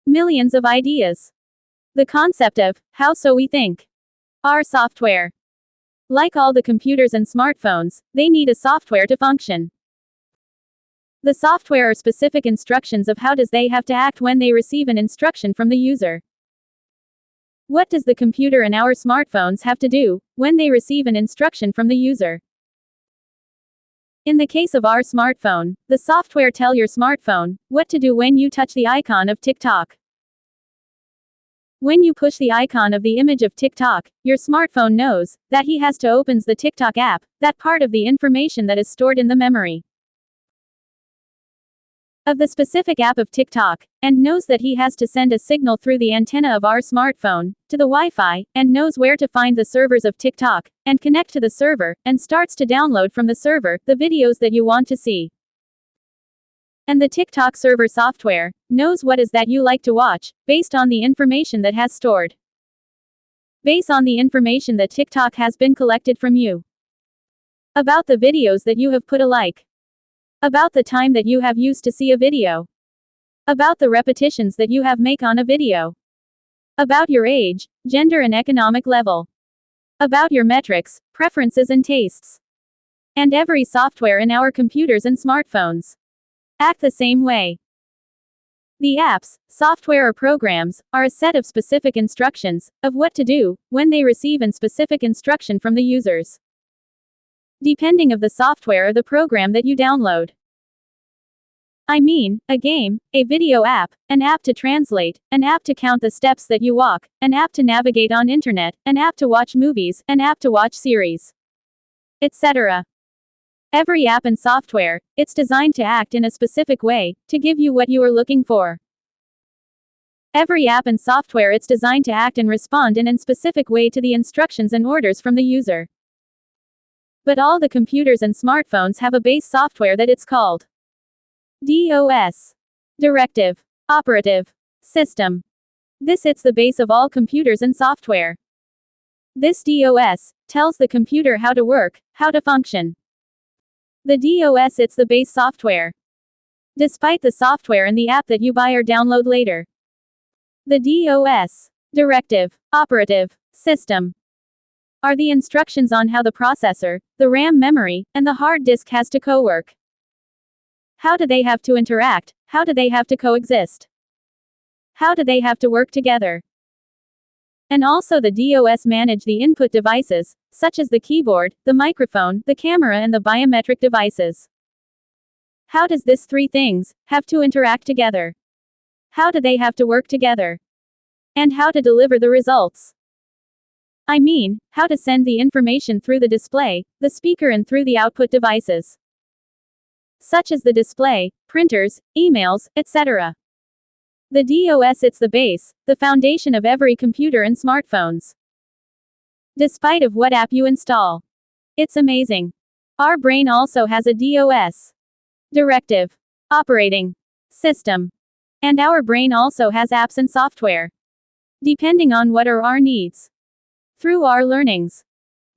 millions of ideas. The concept of how so we think. Our software. Like all the computers and smartphones, they need a software to function. The software are specific instructions of how does they have to act when they receive an instruction from the user. What does the computer and our smartphones have to do when they receive an instruction from the user? In the case of our smartphone, the software tell your smartphone what to do when you touch the icon of TikTok. When you push the icon of the image of TikTok, your smartphone knows that he has to opens the TikTok app, that part of the information that is stored in the memory of the specific app of TikTok, and knows that he has to send a signal through the antenna of our smartphone to the Wi-Fi, and knows where to find the servers of TikTok, and connect to the server, and starts to download from the server the videos that you want to see. And the TikTok server software knows what is that you like to watch, based on the information that has stored. Based on the information that TikTok has been collected from you. About the videos that you have put a like. About the time that you have used to see a video. About the repetitions that you have make on a video. About your age, gender and economic level. About your metrics, preferences and tastes. And every software in our computers and smartphones act the same way. The apps, software or programs, are a set of specific instructions of what to do when they receive an specific instruction from the users, depending of the software or the program that you download. I mean, a game, a video app, an app to translate, an app to count the steps that you walk, an app to navigate on internet, an app to watch movies, an app to watch series, etc. Every app and software, it's designed to act in a specific way, to give you what you are looking for. Every app and software, it's designed to act and respond in a specific way to the instructions and orders from the user. But all the computers and smartphones have a base software that it's called DOS. Directive. Operative System. This it's the base of all computers and software. This DOS tells the computer how to work, how to function. The DOS it's the base software. Despite the software and the app that you buy or download later. The DOS, Directive, Operative System, are the instructions on how the processor, the RAM memory, and the hard disk has to co-work. How do they have to interact? How do they have to coexist? How do they have to work together? And also the DOS manage the input devices, such as the keyboard, the microphone, the camera and the biometric devices. How does this three things have to interact together? How do they have to work together? And how to deliver the results? I mean, how to send the information through the display, the speaker and through the output devices, such as the display, printers, emails, etc. The DOS it's the base, the foundation of every computer and smartphones. Despite of what app you install. It's amazing. Our brain also has a DOS. Directive. Operating System. And our brain also has apps and software. Depending on what are our needs. Through our learnings.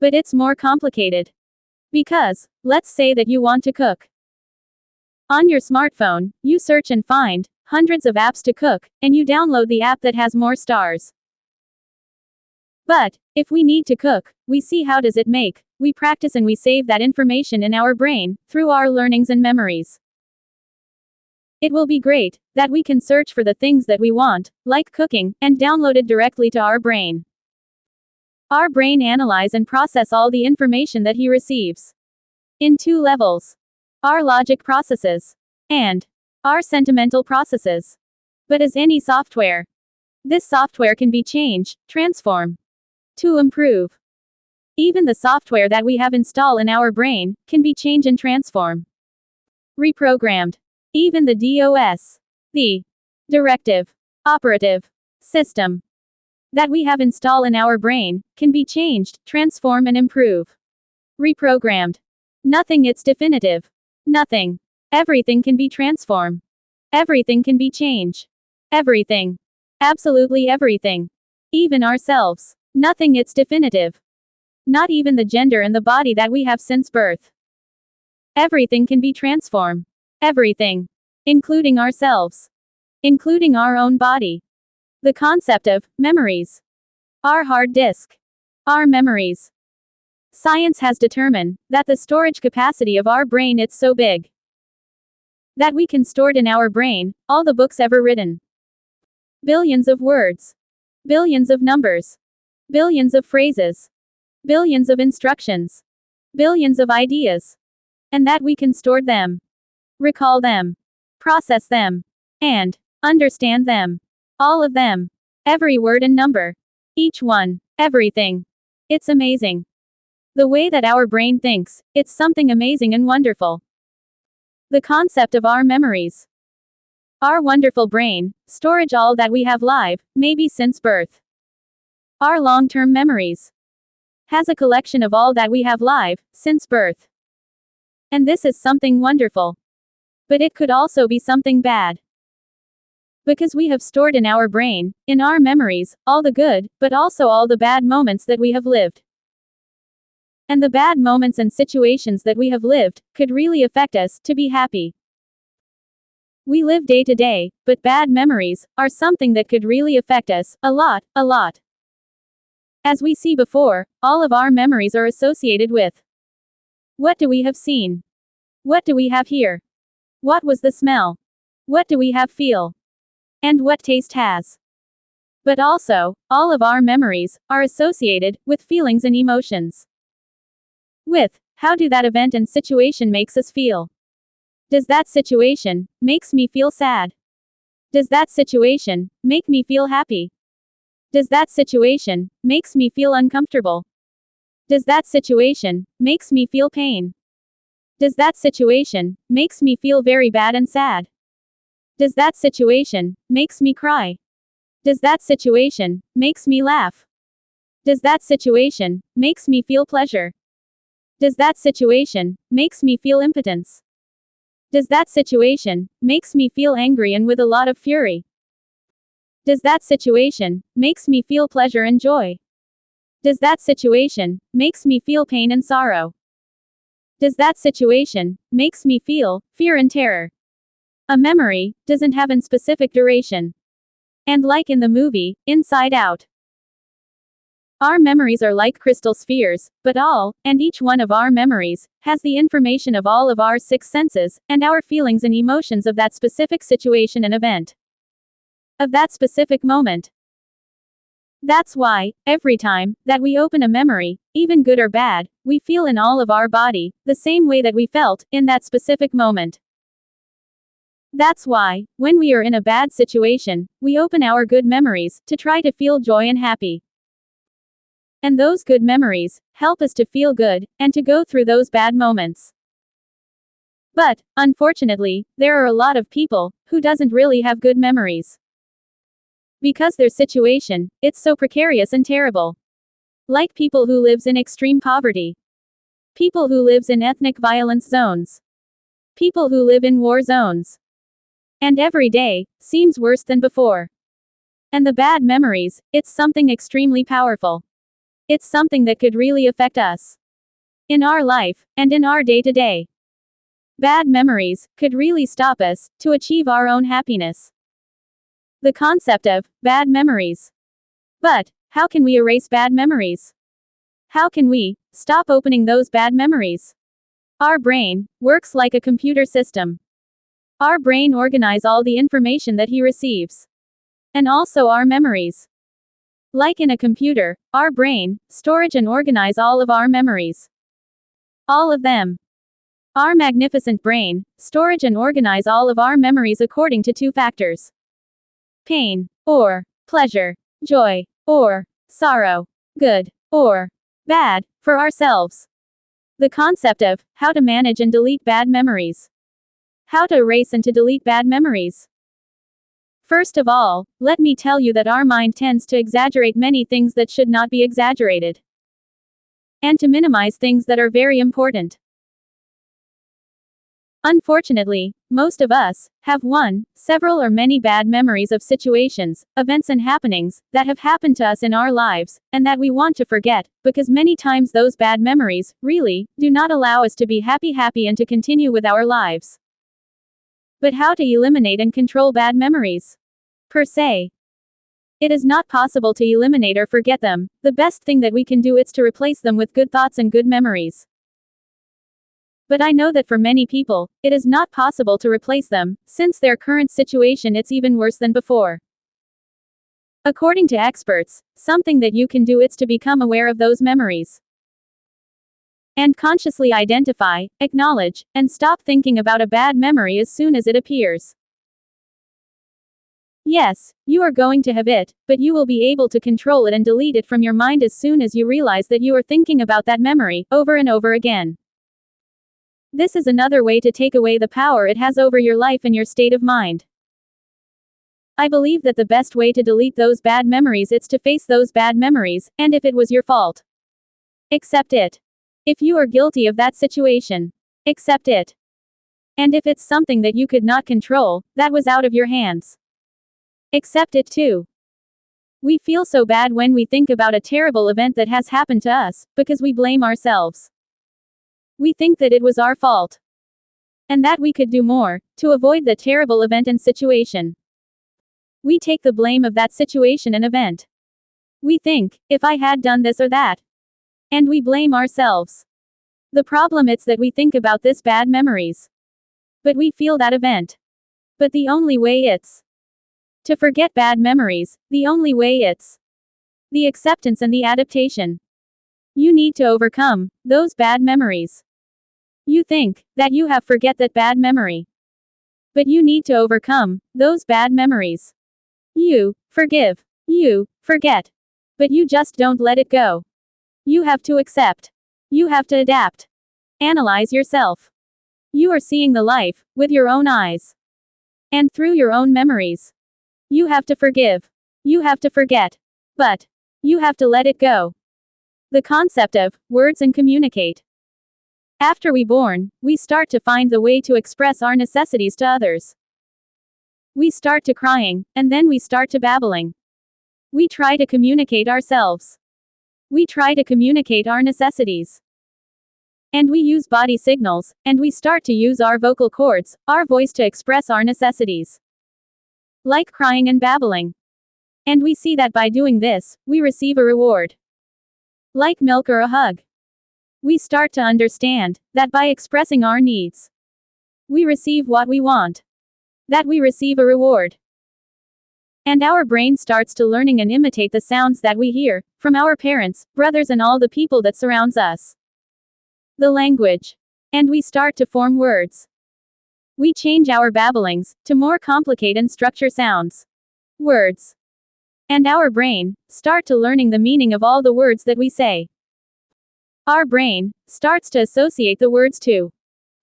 But it's more complicated. Because, let's say that you want to cook. On your smartphone, you search and find hundreds of apps to cook, and you download the app that has more stars. But, if we need to cook, we see how does it make, we practice and we save that information in our brain, through our learnings and memories. It will be great, that we can search for the things that we want, like cooking, and download it directly to our brain. Our brain analyze and process all the information that he receives. In two levels. Our logic processes. And our sentimental processes. But as any software, this software can be changed, transform, to improve. Even the software that we have installed in our brain can be changed and transform, reprogrammed. Even the DOS, the Directive Operative System, that we have installed in our brain can be changed, transform and improve, reprogrammed. Nothing it's definitive. Nothing. Everything can be transformed. Everything can be changed. Everything. Absolutely everything. Even ourselves. Nothing it's definitive. Not even the gender and the body that we have since birth. Everything can be transformed. Everything. Including ourselves. Including our own body. The concept of memories. Our hard disk. Our memories. Science has determined that the storage capacity of our brain is so big that we can store it in our brain, all the books ever written. Billions of words. Billions of numbers. Billions of phrases. Billions of instructions. Billions of ideas. And that we can store them. Recall them. Process them. And understand them. All of them. Every word and number. Each one. Everything. It's amazing. The way that our brain thinks, it's something amazing and wonderful. The concept of our memories. Our wonderful brain, storage all that we have live, maybe since birth. Our long-term memories. Has a collection of all that we have live, since birth. And this is something wonderful. But it could also be something bad. Because we have stored in our brain, in our memories, all the good, but also all the bad moments that we have lived. And the bad moments and situations that we have lived could really affect us to be happy. We live day to day, but bad memories are something that could really affect us a lot, a lot. As we see before, all of our memories are associated with what do we have seen? What do we have here? What was the smell? What do we have feel? And what taste has? But also, all of our memories are associated with feelings and emotions. With how do that event and situation makes us feel? Does that situation makes me feel sad? Does that situation make me feel happy? Does that situation makes me feel uncomfortable? Does that situation makes me feel pain? Does that situation makes me feel very bad and sad? Does that situation makes me cry? Does that situation makes me laugh? Does that situation makes me feel pleasure? Does that situation makes me feel impotence? Does that situation makes me feel angry and with a lot of fury? Does that situation makes me feel pleasure and joy? Does that situation makes me feel pain and sorrow? Does that situation makes me feel fear and terror? A memory doesn't have a specific duration. And like in the movie, Inside Out, our memories are like crystal spheres, but all, and each one of our memories, has the information of all of our six senses, and our feelings and emotions of that specific situation and event. Of that specific moment. That's why, every time that we open a memory, even good or bad, we feel in all of our body, the same way that we felt in that specific moment. That's why, when we are in a bad situation, we open our good memories to try to feel joy and happy. And those good memories help us to feel good and to go through those bad moments. But, unfortunately, there are a lot of people who doesn't really have good memories. Because their situation, it's so precarious and terrible. Like people who lives in extreme poverty. People who lives in ethnic violence zones. People who live in war zones. And every day seems worse than before. And the bad memories, it's something extremely powerful. It's something that could really affect us. In our life, and in our day-to-day. Bad memories could really stop us to achieve our own happiness. The concept of bad memories. But, how can we erase bad memories? How can we stop opening those bad memories? Our brain works like a computer system. Our brain organizes all the information that he receives. And also our memories. Like in a computer, our brain storage and organize all of our memories. All of them. Our magnificent brain storage and organize all of our memories according to two factors. Pain, or pleasure, joy, or sorrow, good, or bad, for ourselves. The concept of how to manage and delete bad memories. How to erase and to delete bad memories. First of all, let me tell you that our mind tends to exaggerate many things that should not be exaggerated. And to minimize things that are very important. Unfortunately, most of us have one, several or many bad memories of situations, events and happenings that have happened to us in our lives, and that we want to forget, because many times those bad memories really do not allow us to be happy and to continue with our lives. But how to eliminate and control bad memories? Per se. It is not possible to eliminate or forget them. The best thing that we can do is to replace them with good thoughts and good memories. But I know that for many people, it is not possible to replace them, since their current situation it's even worse than before. According to experts, something that you can do is to become aware of those memories. And consciously identify, acknowledge, and stop thinking about a bad memory as soon as it appears. Yes, you are going to have it, but you will be able to control it and delete it from your mind as soon as you realize that you are thinking about that memory, over and over again. This is another way to take away the power it has over your life and your state of mind. I believe that the best way to delete those bad memories is to face those bad memories, and if it was your fault, accept it. If you are guilty of that situation, accept it. And if it's something that you could not control, that was out of your hands. Accept it too. We feel so bad when we think about a terrible event that has happened to us, because we blame ourselves. We think that it was our fault. And that we could do more, to avoid the terrible event and situation. We take the blame of that situation and event. We think, if I had done this or that. And we blame ourselves. The problem is that we think about this bad memories. But we feel that event. But the only way it's to forget bad memories, the only way it's the acceptance and the adaptation. You need to overcome those bad memories. You think that you have forget that bad memory. But you need to overcome those bad memories. You forgive. You forget. But you just don't let it go. You have to accept. You have to adapt. Analyze yourself. You are seeing the life with your own eyes. And through your own memories. You have to forgive. You have to forget. But you have to let it go. The concept of words and communicate. After we born, we start to find the way to express our necessities to others. We start to crying, and then we start to babbling. We try to communicate ourselves. We try to communicate our necessities. And we use body signals, and we start to use our vocal cords, our voice to express our necessities. Like crying and babbling. And we see that by doing this, we receive a reward. Like milk or a hug. We start to understand that by expressing our needs, we receive what we want. That we receive a reward. And our brain starts to learning and imitate the sounds that we hear from our parents, brothers and all the people that surrounds us. The language. And we start to form words. We change our babblings to more complicated and structure sounds. Words. And our brain start to learning the meaning of all the words that we say. Our brain starts to associate the words to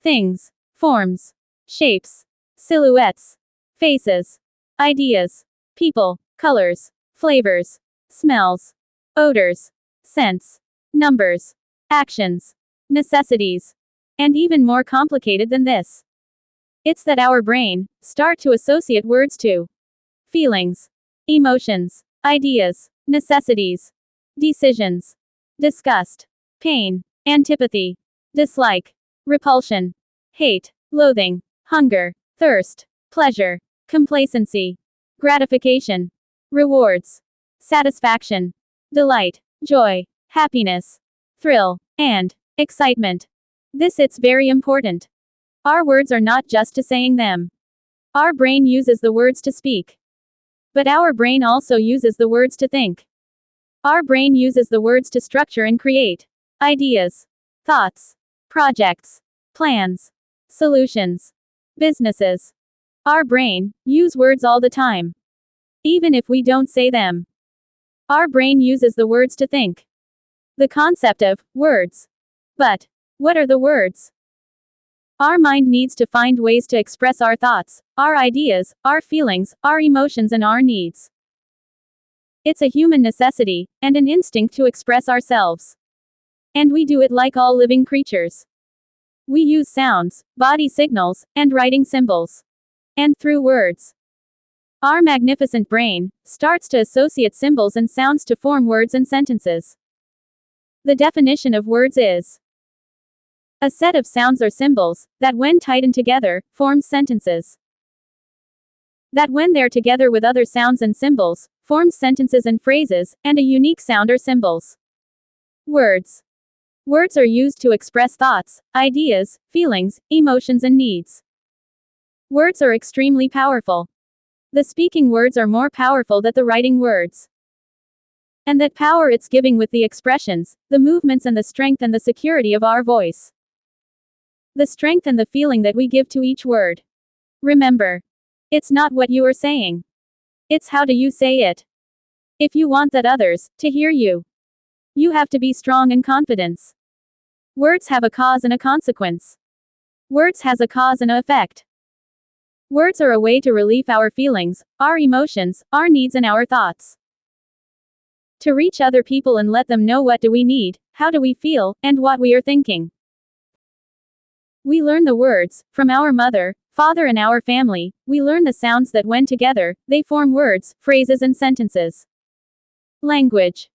things, forms, shapes, silhouettes, faces, ideas, people, colors, flavors, smells, odors, scents, numbers, actions, necessities, and even more complicated than this. It's that our brain start to associate words to feelings, emotions, ideas, necessities, decisions, disgust, pain, antipathy, dislike, repulsion, hate, loathing, hunger, thirst, pleasure, complacency, gratification, rewards, satisfaction, delight, joy, happiness, thrill, and excitement. This it's very important. Our words are not just to saying them. Our brain uses the words to speak. But our brain also uses the words to think. Our brain uses the words to structure and create ideas, thoughts, projects, plans, solutions, businesses. Our brain use words all the time. Even if we don't say them. Our brain uses the words to think. The concept of words. But what are the words? Our mind needs to find ways to express our thoughts, our ideas, our feelings, our emotions and our needs. It's a human necessity, and an instinct to express ourselves. And we do it like all living creatures. We use sounds, body signals, and writing symbols. And through words. Our magnificent brain starts to associate symbols and sounds to form words and sentences. The definition of words is a set of sounds or symbols that when tightened together, forms sentences. That when they're together with other sounds and symbols, forms sentences and phrases, and a unique sound or symbols. Words. Words are used to express thoughts, ideas, feelings, emotions and needs. Words are extremely powerful. The speaking words are more powerful than the writing words. And that power it's giving with the expressions, the movements and the strength and the security of our voice. The strength and the feeling that we give to each word. Remember. It's not what you are saying. It's how do you say it. If you want that others to hear you. You have to be strong and confidence. Words have a cause and a consequence. Words has a cause and an effect. Words are a way to relieve our feelings, our emotions, our needs and our thoughts. To reach other people and let them know what do we need, how do we feel, and what we are thinking. We learn the words from our mother, father, and our family. We learn the sounds that, when together, they form words, phrases, and sentences. Language.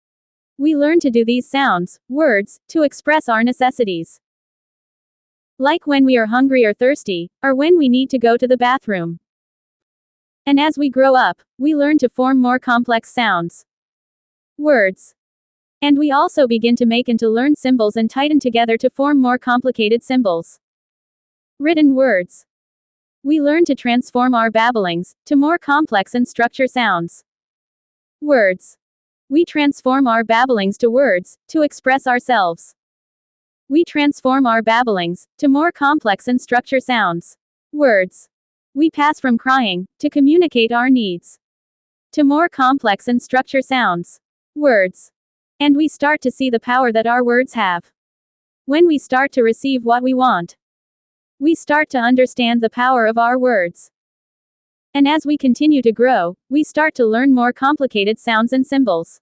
We learn to do these sounds, words, to express our necessities. Like when we are hungry or thirsty, or when we need to go to the bathroom. And as we grow up, we learn to form more complex sounds. Words. And we also begin to make and to learn symbols and tighten together to form more complicated symbols. Written words. We learn to transform our babblings to more complex and structure sounds. Words. We transform our babblings to words to express ourselves. We transform our babblings to more complex and structure sounds. Words. We pass from crying to communicate our needs to more complex and structure sounds. Words. And we start to see the power that our words have. When we start to receive what we want, we start to understand the power of our words. And as we continue to grow, we start to learn more complicated sounds and symbols.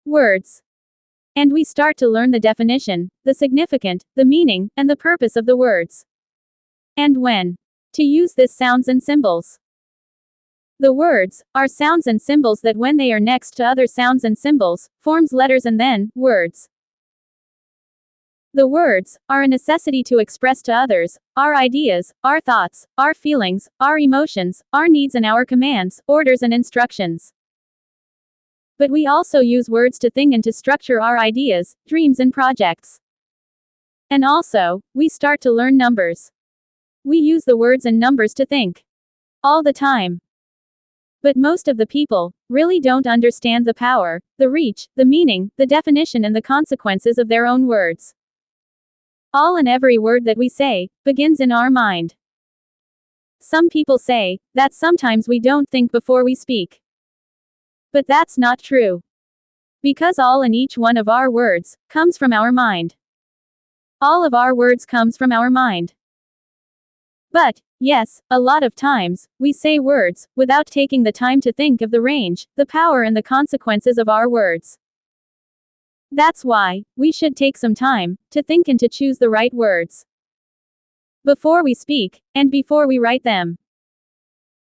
Words. And we start to learn the definition, the significance, the meaning, and the purpose of the words. And when to use these sounds and symbols. The words are sounds and symbols that, when they are next to other sounds and symbols, forms letters and then words. The words are a necessity to express to others our ideas, our thoughts, our feelings, our emotions, our needs, and our commands, orders, and instructions. But we also use words to think and to structure our ideas, dreams, and projects. And also, we start to learn numbers. We use the words and numbers to think. All the time. But most of the people really don't understand the power, the reach, the meaning, the definition, and the consequences of their own words. All and every word that we say begins in our mind. Some people say that sometimes we don't think before we speak. But that's not true. Because all and each one of our words comes from our mind. All of our words comes from our mind. But, yes, a lot of times, we say words without taking the time to think of the range, the power, and the consequences of our words. That's why we should take some time to think and to choose the right words before we speak, and before we write them.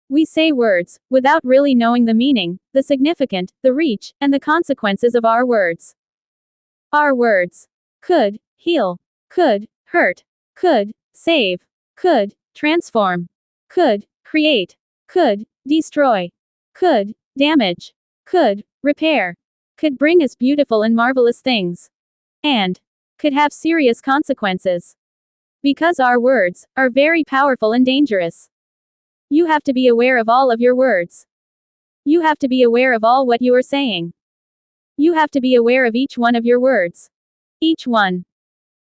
We say words without really knowing the meaning, the significance, the reach, and the consequences of our words. Our words could heal, could hurt, could save, could transform, could create, could destroy, could damage, could repair, could bring us beautiful and marvelous things, and could have serious consequences. Because our words are very powerful and dangerous. You have to be aware of all of your words. You have to be aware of all what you are saying. You have to be aware of each one of your words. Each one.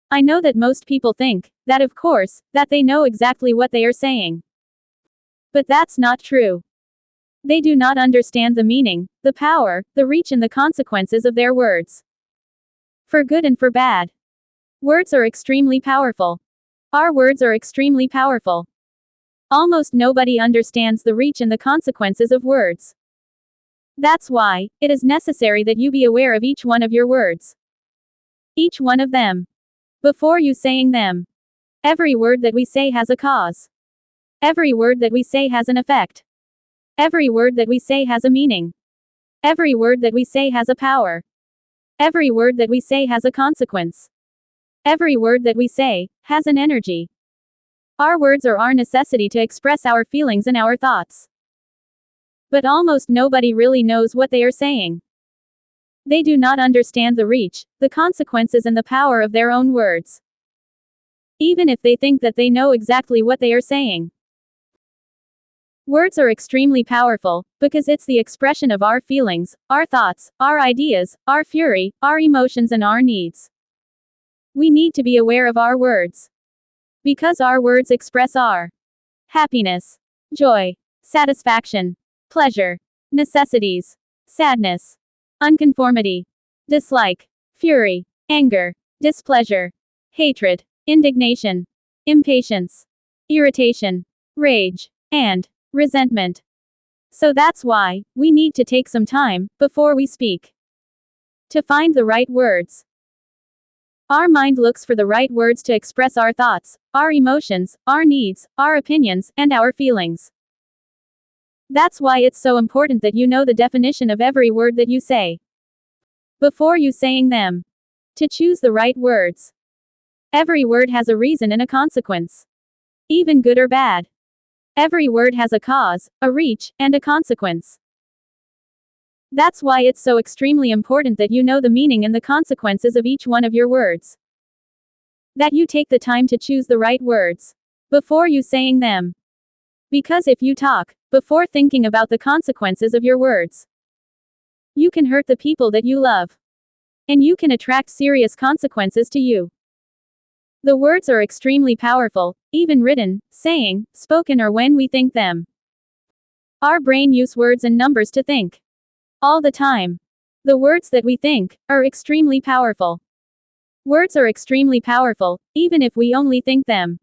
I know that most people think that, of course, that they know exactly what they are saying. But that's not true. They do not understand the meaning, the power, the reach, and the consequences of their words. For good and for bad. Words are extremely powerful. Our words are extremely powerful. Almost nobody understands the reach and the consequences of words. That's why it is necessary that you be aware of each one of your words. Each one of them. Before you saying them. Every word that we say has a cause. Every word that we say has an effect. Every word that we say has a meaning. Every word that we say has a power. Every word that we say has a consequence. Every word that we say has an energy. Our words are our necessity to express our feelings and our thoughts. But almost nobody really knows what they are saying. They do not understand the reach, the consequences, and the power of their own words. Even if they think that they know exactly what they are saying. Words are extremely powerful, because it's the expression of our feelings, our thoughts, our ideas, our fury, our emotions, and our needs. We need to be aware of our words. Because our words express our happiness, joy, satisfaction, pleasure, necessities, sadness, unconformity, dislike, fury, anger, displeasure, hatred, indignation, impatience, irritation, rage, and resentment. So that's why we need to take some time before we speak to find the right words. Our mind looks for the right words to express our thoughts, our emotions, our needs, our opinions, and our feelings. That's why it's so important that you know the definition of every word that you say before you saying them. To choose the right words. Every word has a reason and a consequence. Even good or bad. Every word has a cause, a reach, and a consequence. That's why it's so extremely important that you know the meaning and the consequences of each one of your words. That you take the time to choose the right words before you saying them. Because if you talk before thinking about the consequences of your words, you can hurt the people that you love. And you can attract serious consequences to you. The words are extremely powerful, even written, saying, spoken, or when we think them. Our brain uses words and numbers to think. All the time. The words that we think are extremely powerful. Words are extremely powerful, even if we only think them.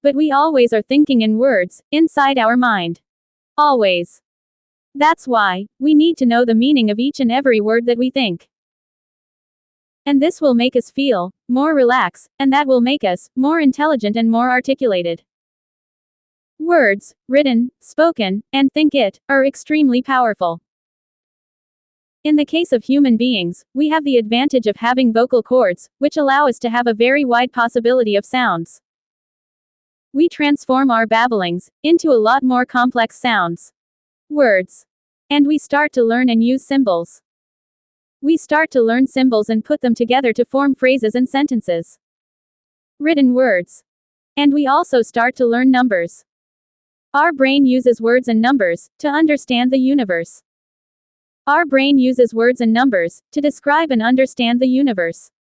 But we always are thinking in words, inside our mind. Always. That's why we need to know the meaning of each and every word that we think. And this will make us feel more relaxed, and that will make us more intelligent and more articulated. Words, written, spoken, and think it, are extremely powerful. In the case of human beings, we have the advantage of having vocal cords, which allow us to have a very wide possibility of sounds. We transform our babblings into a lot more complex sounds. Words. And we start to learn and use symbols. We start to learn symbols and put them together to form phrases and sentences. Written words. And we also start to learn numbers. Our brain uses words and numbers to understand the universe. Our brain uses words and numbers to describe and understand the universe.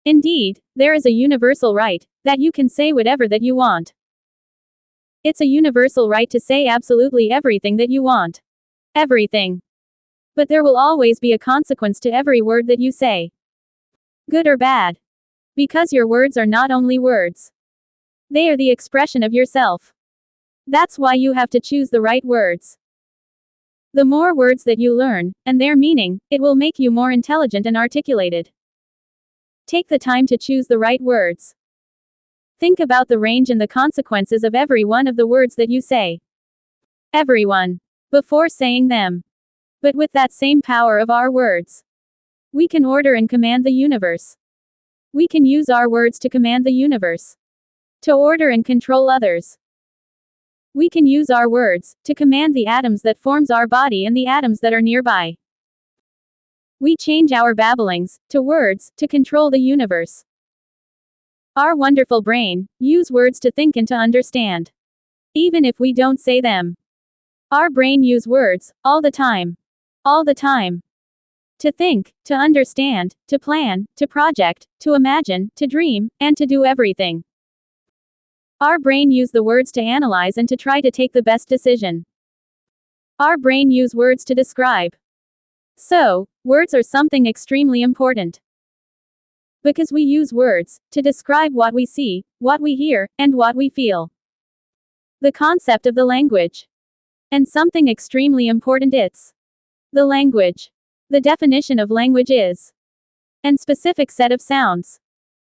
Indeed, there is a universal right that you can say whatever that you want. It's a universal right to say absolutely everything that you want. Everything. But there will always be a consequence to every word that you say. Good or bad. Because your words are not only words. They are the expression of yourself. That's why you have to choose the right words. The more words that you learn, and their meaning, it will make you more intelligent and articulated. Take the time to choose the right words. Think about the range and the consequences of every one of the words that you say. Everyone. Before saying them. But with that same power of our words, we can order and command the universe. We can use our words to command the universe. To order and control others. We can use our words to command the atoms that forms our body and the atoms that are nearby. We change our babblings to words to control the universe. Our wonderful brain use words to think and to understand. Even if we don't say them. Our brain use words all the time. All the time. To think, to understand, to plan, to project, to imagine, to dream, and to do everything. Our brain use the words to analyze and to try to take the best decision. Our brain use words to describe. So, words are something extremely important. Because we use words to describe what we see, what we hear, and what we feel. The concept of the language. And something extremely important it's the language. The definition of language is an specific set of sounds.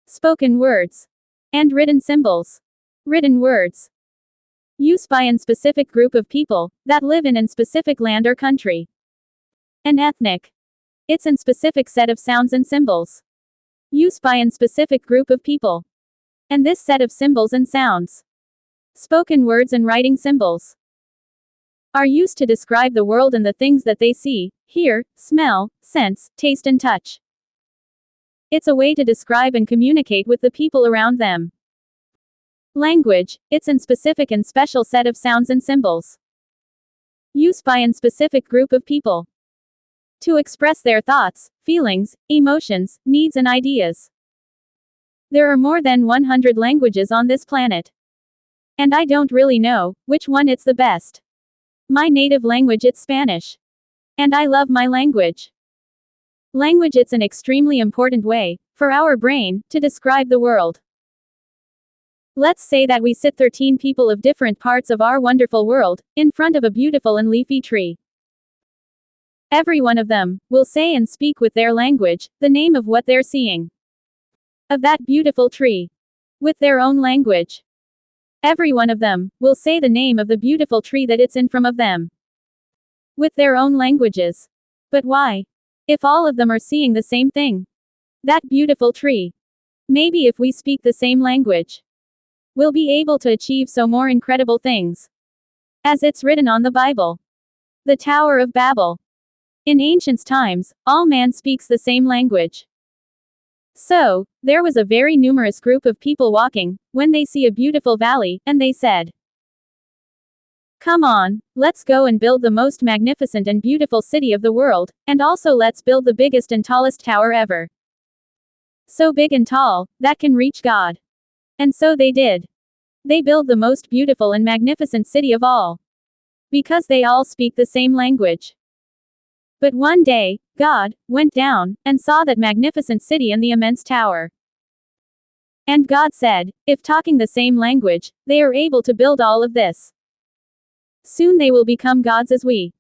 Spoken words. And written symbols. Written words. Used by an specific group of people that live in an specific land or country. An ethnic. It's an specific set of sounds and symbols. Used by an specific group of people. And this set of symbols and sounds. Spoken words and writing symbols. Are used to describe the world and the things that they see, hear, smell, sense, taste and touch. It's a way to describe and communicate with the people around them. Language, it's an specific and special set of sounds and symbols. Used by an specific group of people. To express their thoughts, feelings, emotions, needs and ideas. There are more than 100 languages on this planet. And I don't really know which one it's the best. My native language it's Spanish. And I love my language. Language it's an extremely important way for our brain to describe the world. Let's say that we sit 13 people of different parts of our wonderful world in front of a beautiful and leafy tree. Every one of them will say and speak with their language the name of what they're seeing. of that beautiful tree. With their own language. Every one of them will say the name of the beautiful tree that it's in front of them. With their own languages. But why? If all of them are seeing the same thing. That beautiful tree. Maybe if we speak the same language, we'll be able to achieve so more incredible things. As it's written on the Bible. The Tower of Babel. In ancient times, all man speaks the same language. So, there was a very numerous group of people walking, when they see a beautiful valley, and they said, "Come on, let's go and build the most magnificent and beautiful city of the world, and also let's build the biggest and tallest tower ever. So big and tall, that can reach God." And so they did. They built the most beautiful and magnificent city of all. Because they all speak the same language. But one day, God went down and saw that magnificent city and the immense tower. And God said, if talking the same language, they are able to build all of this. Soon they will become gods as we.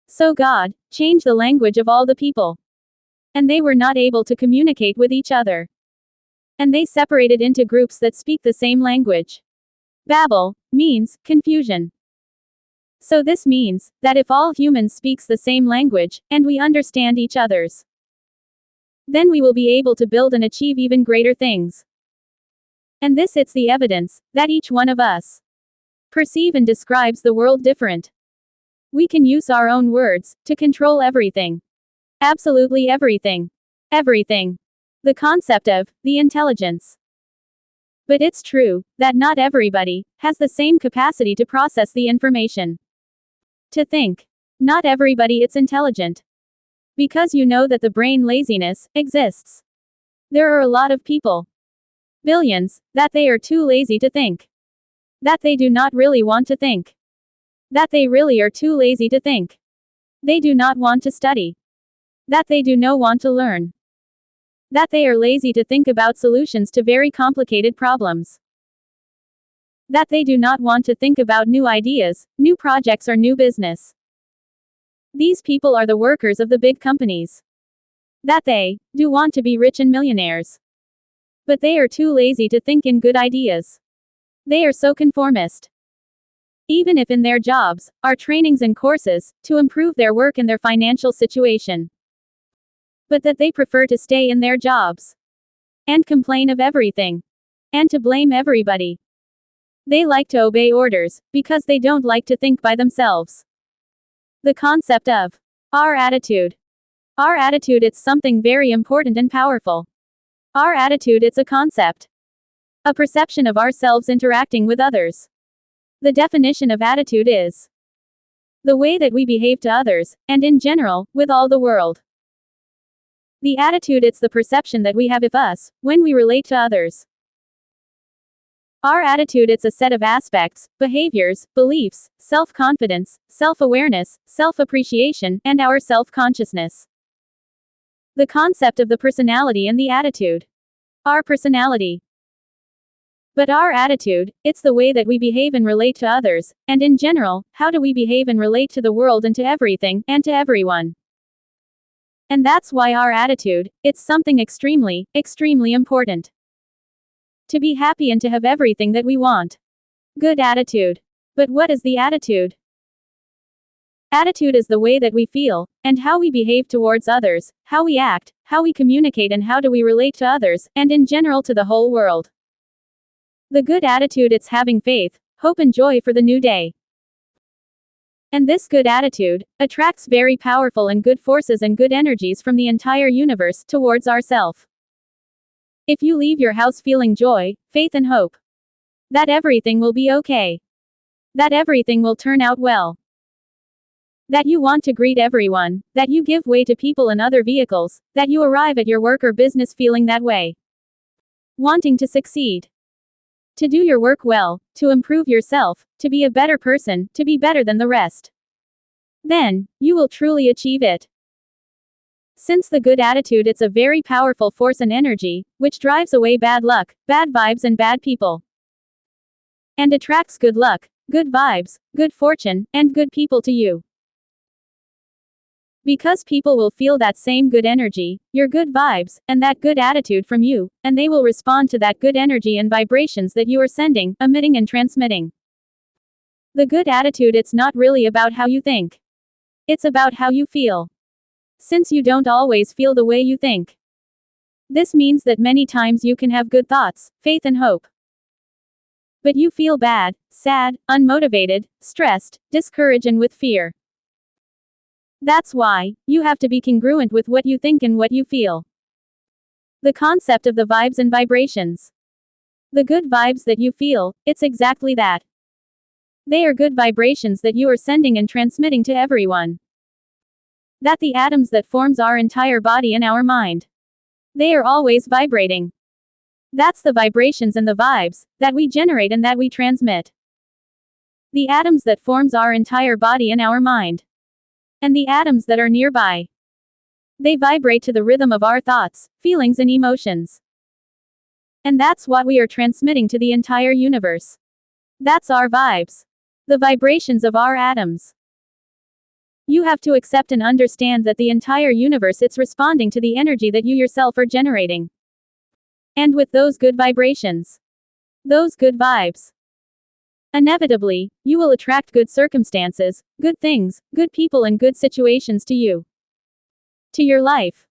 So God changed the language of all the people. And they were not able to communicate with each other. And they separated into groups that speak the same language. Babel means confusion. So this means that if all humans speaks the same language, and we understand each other's, then we will be able to build and achieve even greater things. And this it's the evidence that each one of us perceive and describes the world different. We can use our own words to control everything. Absolutely everything. Everything. The concept of the intelligence. But it's true that not everybody has the same capacity to process the information. To think. Not everybody is intelligent. Because you know that the brain laziness exists. There are a lot of people. Billions, that they are too lazy to think. That they do not really want to think. That they really are too lazy to think. They do not want to study. That they do not want to learn. That they are lazy to think about solutions to very complicated problems. That they do not want to think about new ideas, new projects or new business. These people are the workers of the big companies. That they do want to be rich and millionaires. But they are too lazy to think in good ideas. They are so conformist. Even if in their jobs are trainings and courses to improve their work and their financial situation. But that they prefer to stay in their jobs. And complain of everything. And to blame everybody. They like to obey orders, because they don't like to think by themselves. The concept of our attitude. Our attitude it's something very important and powerful. Our attitude it's a concept. A perception of ourselves interacting with others. The definition of attitude is the way that we behave to others, and in general, with all the world. The attitude it's the perception that we have of us, when we relate to others. Our attitude it's a set of aspects, behaviors, beliefs, self-confidence, self-awareness, self-appreciation, and our self-consciousness. The concept of the personality and the attitude. Our personality. But our attitude, it's the way that we behave and relate to others, and in general, how do we behave and relate to the world and to everything, and to everyone. And that's why our attitude, it's something extremely, extremely important. To be happy and to have everything that we want. Good attitude. But what is the attitude? Attitude is the way that we feel, and how we behave towards others, how we act, how we communicate and how do we relate to others, and in general to the whole world. The good attitude it's having faith, hope and joy for the new day. And this good attitude attracts very powerful and good forces and good energies from the entire universe towards ourself. If you leave your house feeling joy, faith and hope. That everything will be okay. That everything will turn out well. That you want to greet everyone, that you give way to people and other vehicles, that you arrive at your work or business feeling that way. Wanting to succeed. To do your work well, to improve yourself, to be a better person, to be better than the rest. Then, you will truly achieve it. Since the good attitude it's a very powerful force and energy, which drives away bad luck, bad vibes and bad people. And attracts good luck, good vibes, good fortune, and good people to you. Because people will feel that same good energy, your good vibes, and that good attitude from you, and they will respond to that good energy and vibrations that you are sending, emitting, and transmitting. The good attitude, it's not really about how you think. It's about how you feel. Since you don't always feel the way you think. This means that many times you can have good thoughts, faith, and hope. But you feel bad, sad, unmotivated, stressed, discouraged, and with fear. That's why, you have to be congruent with what you think and what you feel. The concept of the vibes and vibrations. The good vibes that you feel, it's exactly that. They are good vibrations that you are sending and transmitting to everyone. That the atoms that forms our entire body and our mind. They are always vibrating. That's the vibrations and the vibes, that we generate and that we transmit. The atoms that forms our entire body and our mind. And the atoms that are nearby. They vibrate to the rhythm of our thoughts, feelings, and emotions. And that's what we are transmitting to the entire universe. That's our vibes. The vibrations of our atoms. You have to accept and understand that the entire universe, it's responding to the energy that you yourself are generating. And with those good vibrations, those good vibes, inevitably, you will attract good circumstances, good things, good people, and good situations to you. To your life.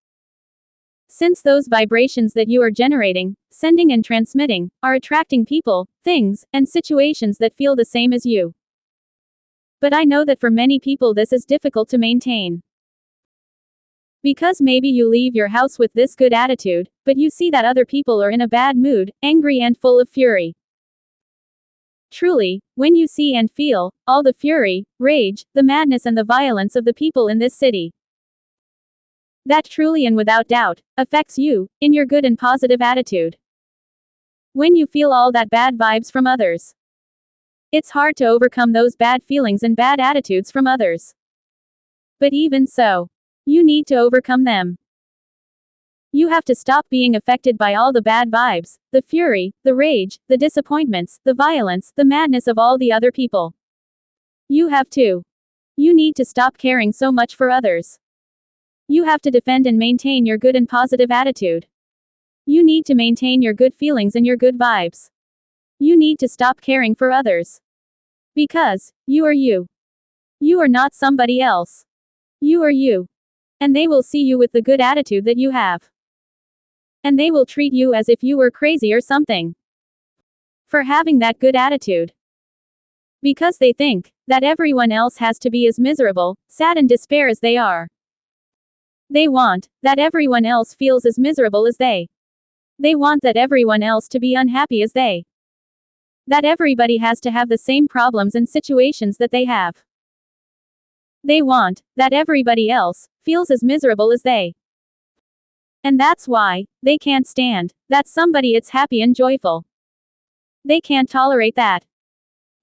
Since those vibrations that you are generating, sending, and transmitting, are attracting people, things, and situations that feel the same as you. But I know that for many people this is difficult to maintain. Because maybe you leave your house with this good attitude, but you see that other people are in a bad mood, angry and full of fury. Truly, when you see and feel all the fury, rage, the madness, and the violence of the people in this city, that truly and without doubt affects you, in your good and positive attitude. When you feel all that bad vibes from others, it's hard to overcome those bad feelings and bad attitudes from others. But even so, you need to overcome them. You have to stop being affected by all the bad vibes, the fury, the rage, the disappointments, the violence, the madness of all the other people. You have to. You need to stop caring so much for others. You have to defend and maintain your good and positive attitude. You need to maintain your good feelings and your good vibes. You need to stop caring for others. Because, you are you. You are not somebody else. You are you. And they will see you with the good attitude that you have. And they will treat you as if you were crazy or something. For having that good attitude. Because they think that everyone else has to be as miserable, sad, and despair as they are. They want that everyone else feels as miserable as they. They want that everyone else to be unhappy as they. That everybody has to have the same problems and situations that they have. They want that everybody else feels as miserable as they. And that's why they can't stand that somebody is happy and joyful. They can't tolerate that.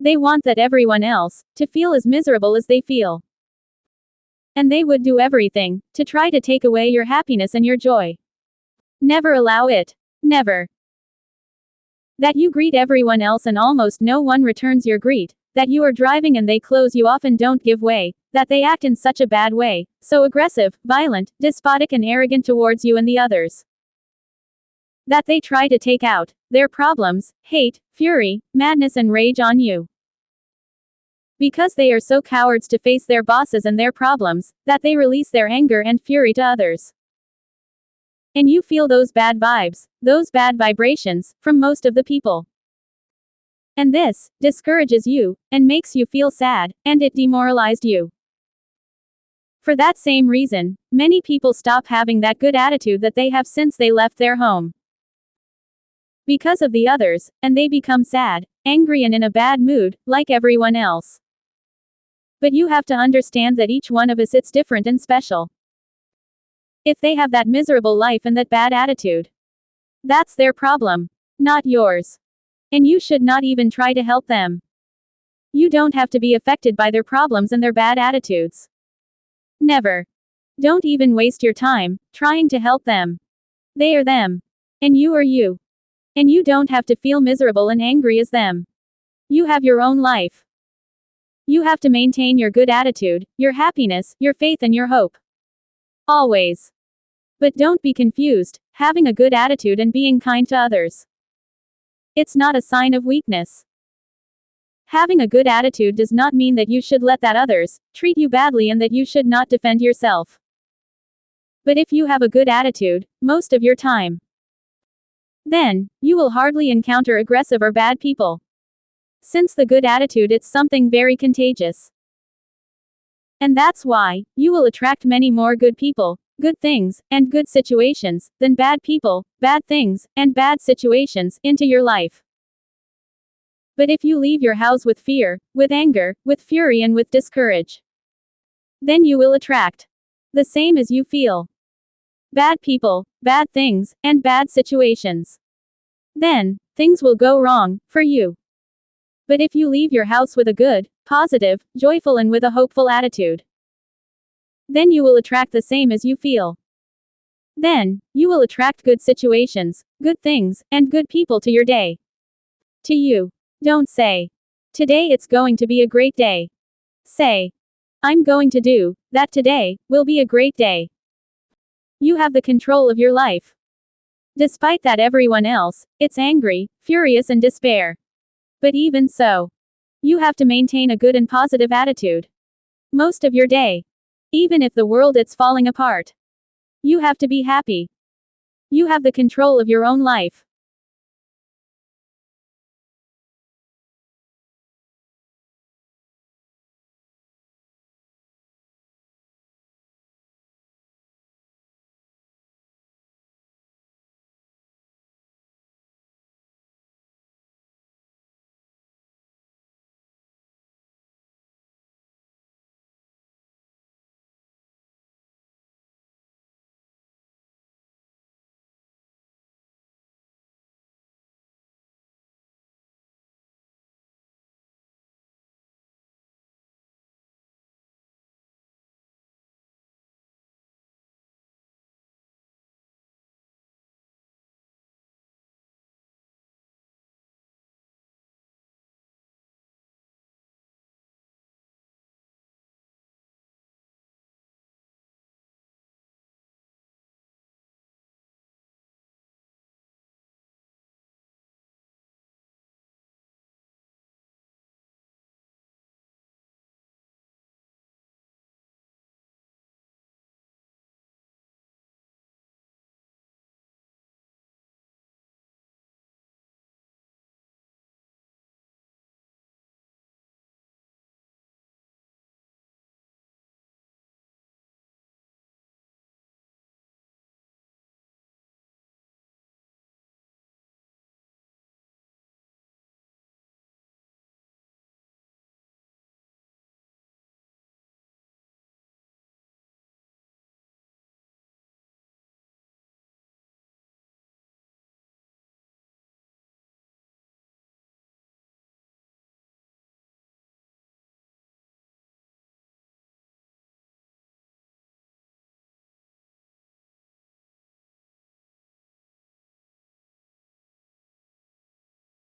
They want that everyone else to feel as miserable as they feel. And they would do everything to try to take away your happiness and your joy. Never allow it. Never. That you greet everyone else and almost no one returns your greet. That you are driving and they close you off and don't give way. That they act in such a bad way, so aggressive, violent, despotic, and arrogant towards you and the others. That they try to take out their problems, hate, fury, madness, and rage on you. Because they are so cowards to face their bosses and their problems, that they release their anger and fury to others. And you feel those bad vibes, those bad vibrations, from most of the people. And this discourages you, and makes you feel sad, and it demoralized you. For that same reason, many people stop having that good attitude that they have since they left their home. Because of the others, and they become sad, angry, and in a bad mood, like everyone else. But you have to understand that each one of us is different and special. If they have that miserable life and that bad attitude, that's their problem, not yours. And you should not even try to help them. You don't have to be affected by their problems and their bad attitudes. Never. Don't even waste your time trying to help them. They are them. And you are you. And you don't have to feel miserable and angry as them. You have your own life. You have to maintain your good attitude, your happiness, your faith, and your hope. Always. But don't be confused, having a good attitude and being kind to others. It's not a sign of weakness. Having a good attitude does not mean that you should let that others treat you badly and that you should not defend yourself. But if you have a good attitude, most of your time, then, you will hardly encounter aggressive or bad people. Since the good attitude it's something very contagious. And that's why, you will attract many more good people, good things, and good situations, than bad people, bad things, and bad situations, into your life. But if you leave your house with fear, with anger, with fury and with discourage, then you will attract the same as you feel. Bad people, bad things, and bad situations. Then, things will go wrong, for you. But if you leave your house with a good, positive, joyful and with a hopeful attitude, then you will attract the same as you feel. Then, you will attract good situations, good things, and good people to your day. To you. Don't say, today it's going to be a great day. Say, I'm going to do that today will be a great day. You have the control of your life. Despite that everyone else, it's angry, furious and despair. But even so, you have to maintain a good and positive attitude. Most of your day. Even if the world it's falling apart. You have to be happy. You have the control of your own life.